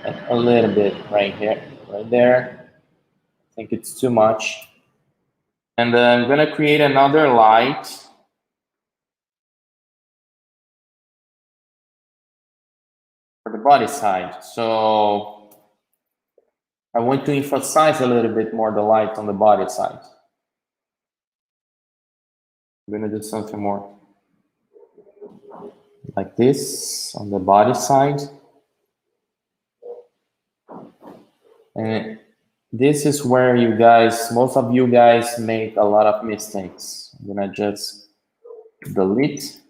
and a little bit right here, right there. I think it's too much. And I'm gonna create another light for the body side. So I want to emphasize a little bit more the light on the body side. I'm gonna do something more like this on the body side. And this is where you guys, most of you guys make a lot of mistakes. I'm gonna just delete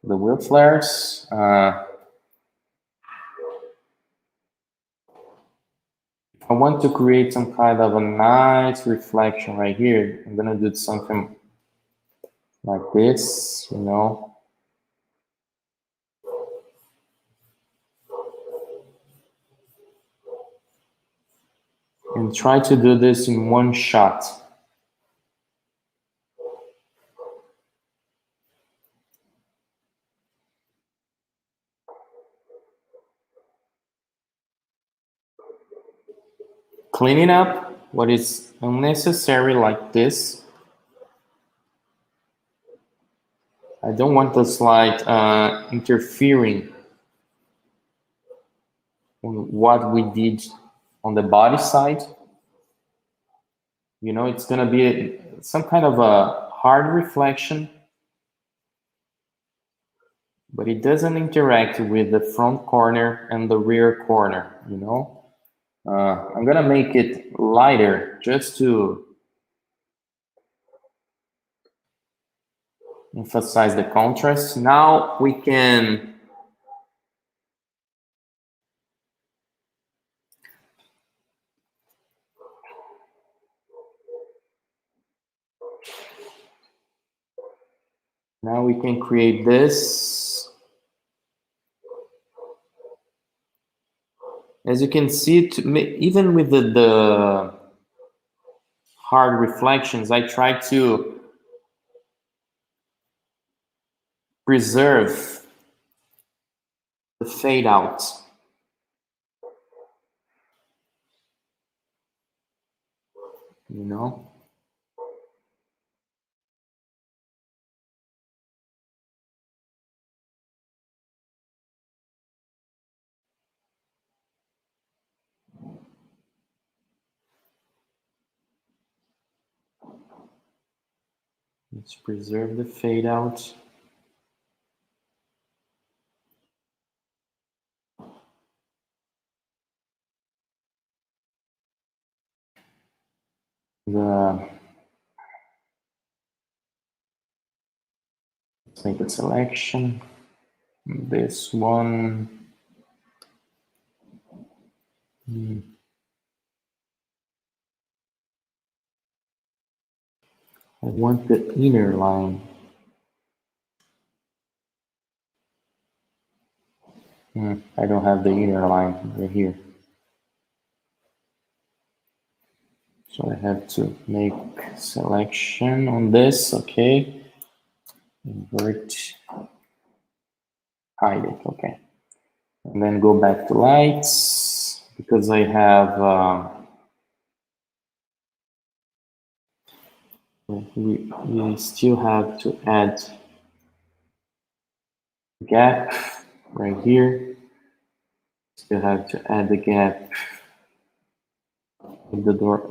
the wheel flares. I want to create some kind of a nice reflection right here. I'm gonna do something like this, you know. And try to do this in one shot. Cleaning up what is unnecessary like this. I don't want the slide interfering on what we did on the body side. You know, it's gonna be some kind of a hard reflection, but it doesn't interact with the front corner and the rear corner, you know. I'm gonna make it lighter just to emphasize the contrast. Now we can create this. As you can see, even with the hard reflections, I try to preserve the fade out. You know? Let's preserve the fade out. Let's make a selection. This one. I want the inner line. I don't have the inner line right here. So I have to make selection on this, okay. Invert, hide it, okay. And then go back to lights, because I have, we still have to add gap right here. Still have to add the gap in the door.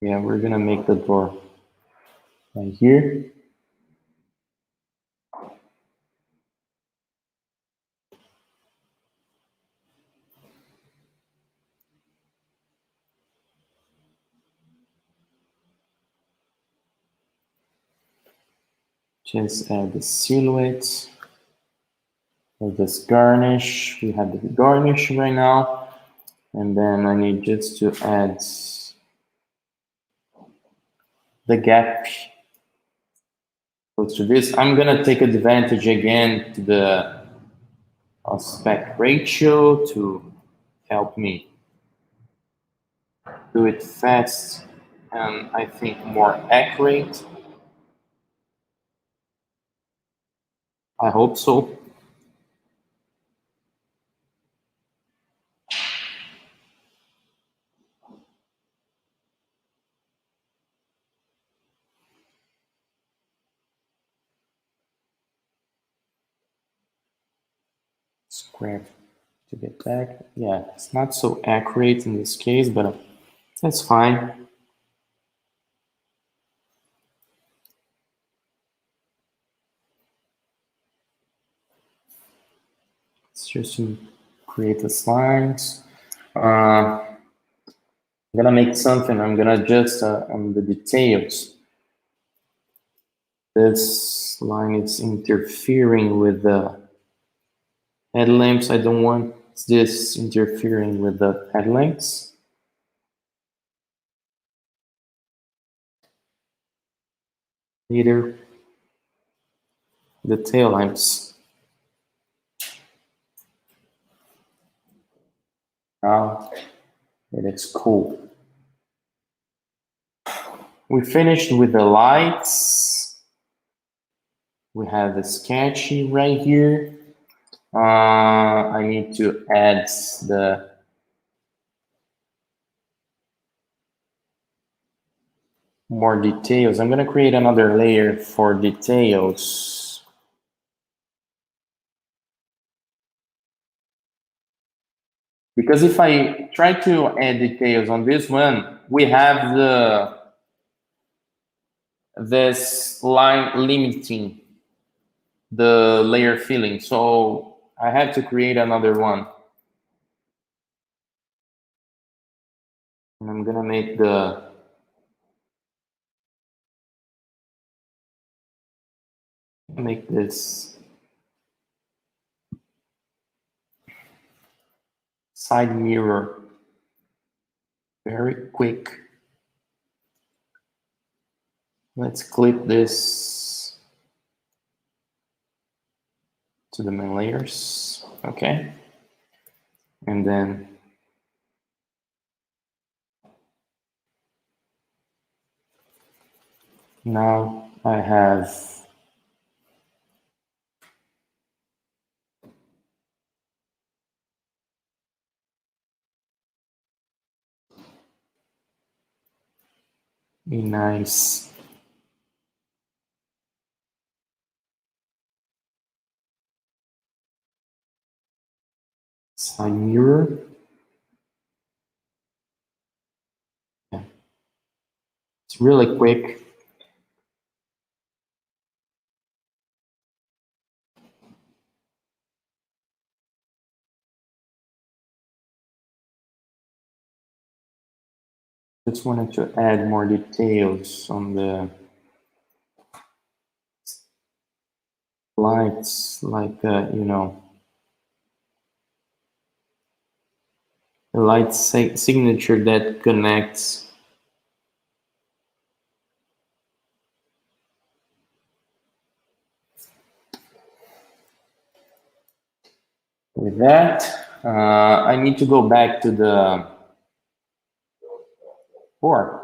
Yeah, we're gonna make the door right here. Just add the silhouette of this garnish. We have the garnish right now. And then I need just to add the gap close to this. I'm gonna take advantage again to the aspect ratio to help me do it fast and I think more accurate. I hope so. Scrap to get back. Yeah, it's not so accurate in this case, but that's fine. It's just to create the slides. I'm gonna make something. I'm gonna adjust on the details. This line is interfering with the headlamps. I don't want this interfering with the headlamps. Neither the tail lamps. Now it is cool. We finished with the lights. We have the sketchy right here. I need to add the more details. I'm gonna create another layer for details. Because if I try to add details on this one, we have this line limiting the layer filling. So I have to create another one. And I'm gonna make this side mirror very quick. Let's clip this to the main layers, okay? And then now I have a nice side mirror. Yeah. It's really quick. Just wanted to add more details on the lights, like, you know, the light signature that connects with that. I need to go back to the board.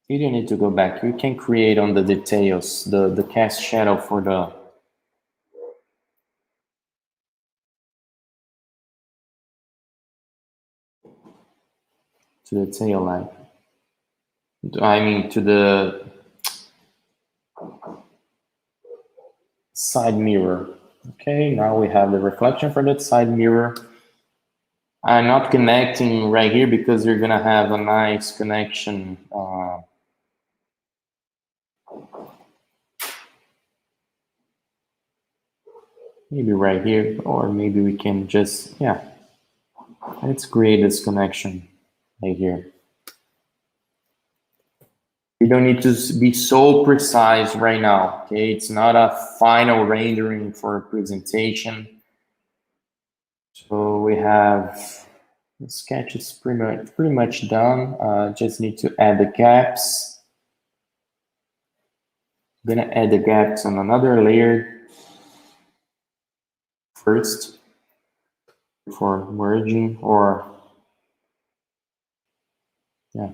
You don't need to go back. You can create on the details, the cast shadow for the to the tail lamp. I mean to the side mirror. Okay, now we have the reflection for that side mirror. I'm not connecting right here because you're gonna have a nice connection. Maybe right here, or maybe we can just, yeah, let's create this connection right here. You don't need to be so precise right now, okay? It's not a final rendering for a presentation. So we have the sketch is pretty much done. Just need to add the gaps. I'm gonna add the gaps on another layer first before merging, or yeah.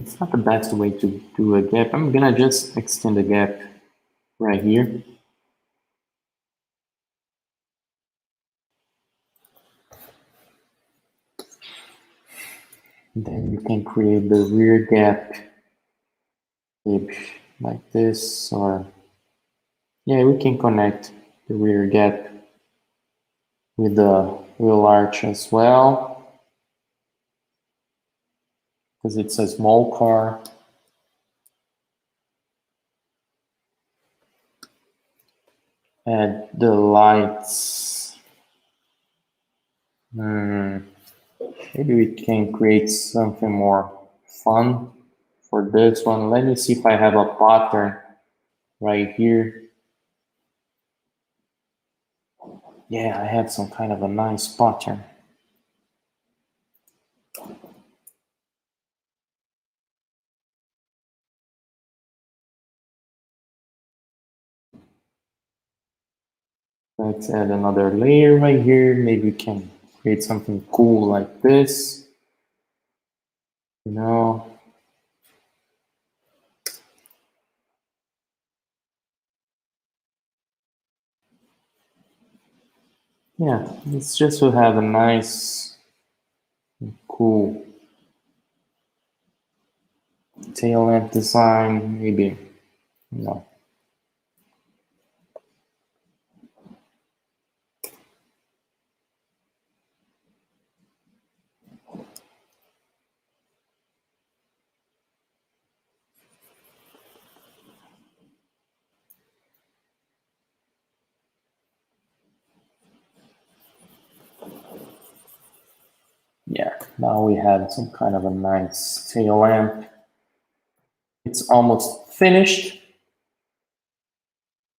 It's not the best way to do a gap. I'm gonna just extend the gap right here. Then you can create the rear gap maybe like this, or yeah, we can connect the rear gap with the wheel arch as well, because it's a small car. Add the lights. Maybe we can create something more fun for this one. Let me see if I have a pattern right here. Yeah, I have some kind of a nice pattern. Let's add another layer right here. Maybe we can create something cool like this. You know. Yeah, it's just to have a nice, cool tail lamp design, maybe, you know. Yeah, now we have some kind of a nice tail lamp. It's almost finished.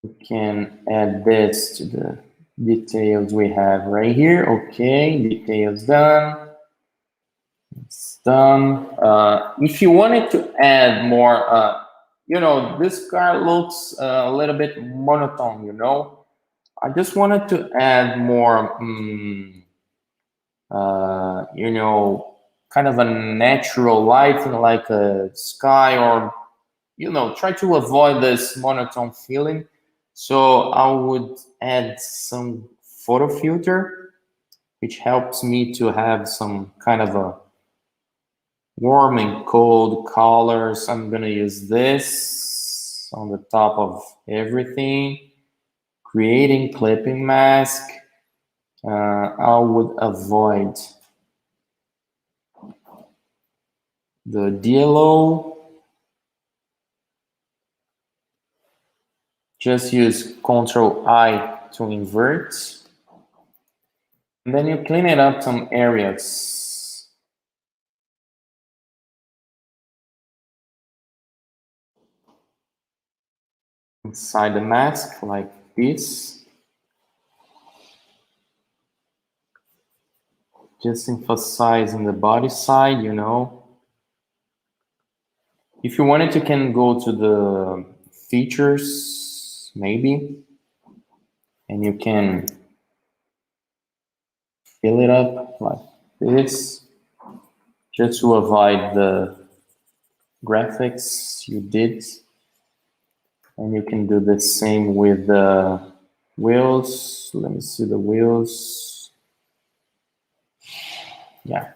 We can add this to the details we have right here. Okay, details done. It's done. If you wanted to add more, you know, this car looks a little bit monotone, you know. I just wanted to add more, you know, kind of a natural lighting, like a sky, or, you know, try to avoid this monotone feeling. So I would add some photo filter, which helps me to have some kind of a warm and cold colors. I'm gonna use this on the top of everything. Creating clipping mask. I would avoid the DLO. Just use Ctrl-I to invert. And then you clean it up some areas. Inside the mask, like this. Just emphasizing the body side, you know. If you wanted, you can go to the features, maybe, and you can fill it up like this, just to avoid the graphics you did. And you can do the same with the wheels. Let me see the wheels. Yeah.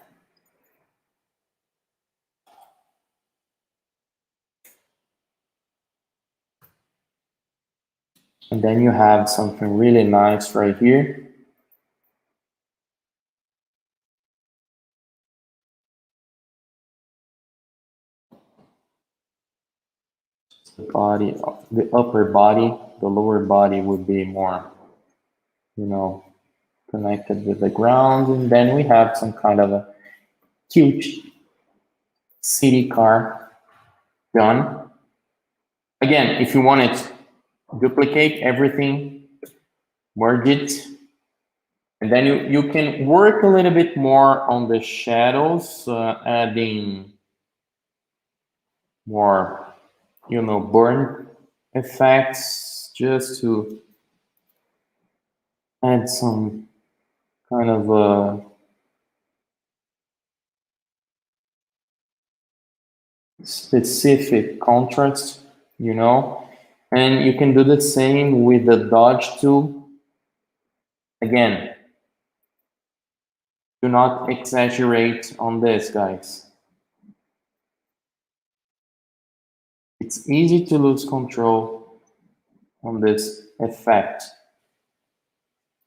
And then you have something really nice right here. The body, the upper body, the lower body would be more, you know, connected with the ground. And then we have some kind of a cute city car done. Again, if you want it, duplicate everything, merge it, and then you can work a little bit more on the shadows, adding more, you know, burn effects, just to add some kind of a specific contrast, you know. And you can do the same with the dodge tool. Again, do not exaggerate on this, guys. It's easy to lose control on this effect.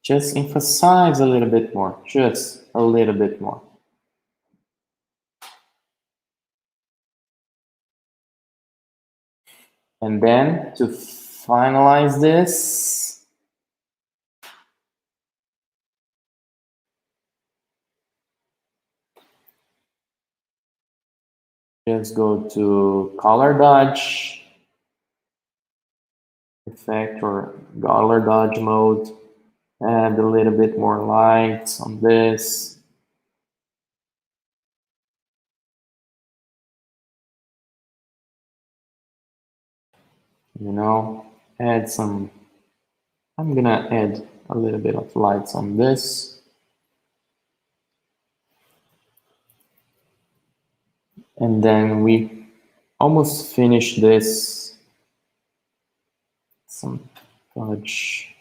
Just emphasize a little bit more, just a little bit more. And then to finalize this, just go to color dodge effect or color dodge mode, add a little bit more light on this. You know, add some, I'm gonna add a little bit of lights on this. And then we almost finished this. Some touch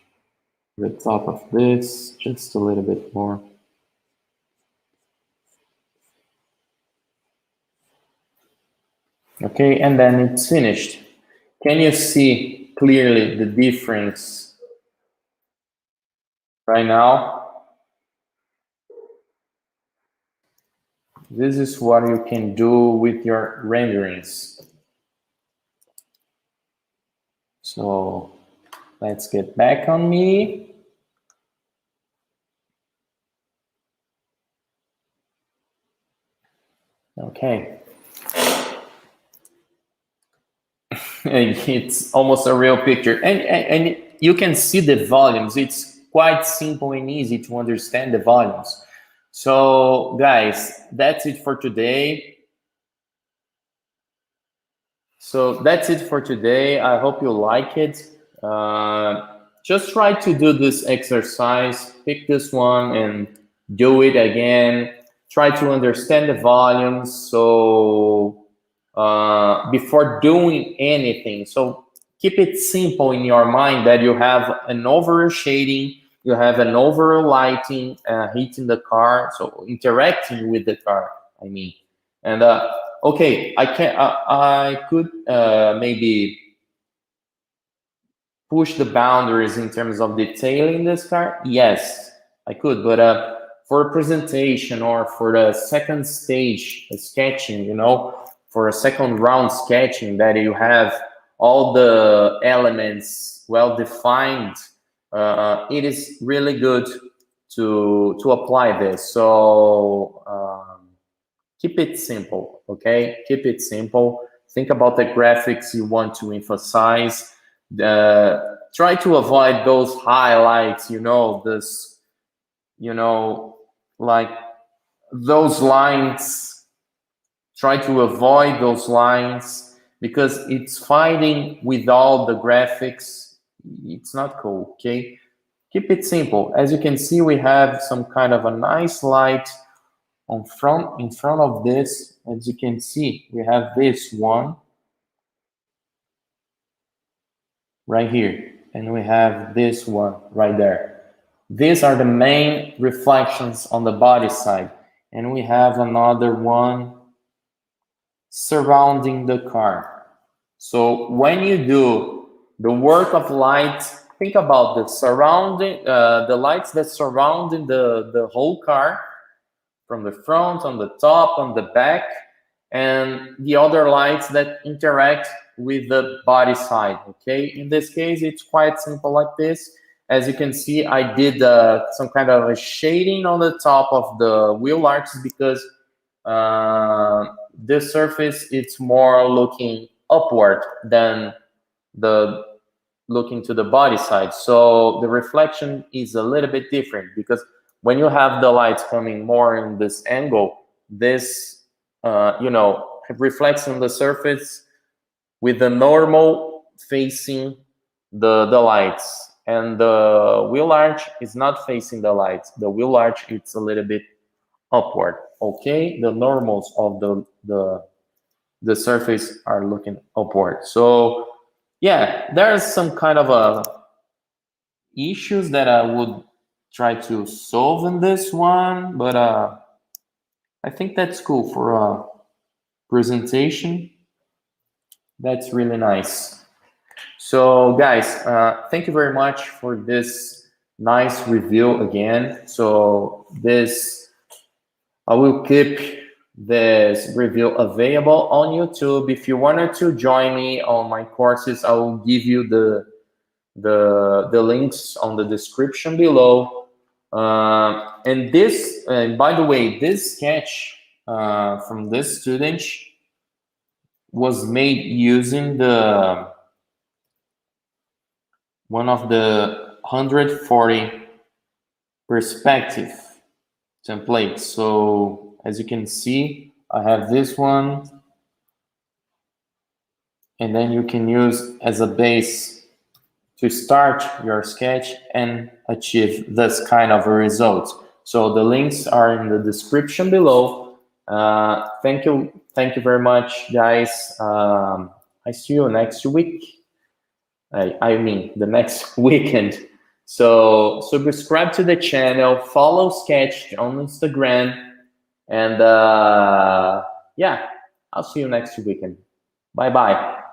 the top of this, just a little bit more. Okay, and then it's finished. Can you see clearly the difference right now? This is what you can do with your renderings. So let's get back on me. Okay. It's almost a real picture. And you can see the volumes. It's quite simple and easy to understand the volumes. So guys, that's it for today. I hope you like it. Just try to do this exercise, pick this one and do it again. Try to understand the volumes. So before doing anything, so keep it simple in your mind that you have an overall shading, you have an overall lighting hitting the car, so interacting with the car, I mean. And okay, I could maybe push the boundaries in terms of detailing this car. Yes, I could, but for a presentation or for the second stage sketching, you know, for a second round sketching that you have all the elements well defined, it is really good to apply this. So keep it simple, okay? Keep it simple. Think about the graphics you want to emphasize. Try to avoid those highlights, you know, this, you know, like those lines. Try to avoid those lines because it's fighting with all the graphics. It's not cool, okay? Keep it simple. As you can see, we have some kind of a nice light in front of this. As you can see, we have this one right here, and we have this one right there. These are the main reflections on the body side, and we have another one surrounding the car. So when you do the work of light, think about the surrounding, the lights that surrounding the whole car, from the front, on the top, on the back, and the other lights that interact with the body side, okay? In this case, it's quite simple like this. As you can see, I did some kind of a shading on the top of the wheel arches because this surface, it's more looking upward than the looking to the body side. So the reflection is a little bit different because when you have the lights coming more in this angle, this, you know, reflects on the surface with the normal facing the lights. And the wheel arch is not facing the lights. The wheel arch, it's a little bit upward, okay? The normals of the surface are looking upward. So yeah, there's some kind of issues that I would try to solve in this one, but I think that's cool for a presentation. That's really nice. So guys, thank you very much for this nice review again. So this, I will keep this review available on YouTube. If you wanted to join me on my courses, I will give you the links on the description below. And this, by the way, this sketch from this student was made using one of the 140 perspective templates. So as you can see, I have this one, and then you can use as a base to start your sketch and achieve this kind of a result. So the links are in the description below. Thank you very much, guys. I see you next week. I mean the next weekend. So subscribe to the channel, follow Sketch on Instagram, and yeah, I'll see you next weekend. Bye bye.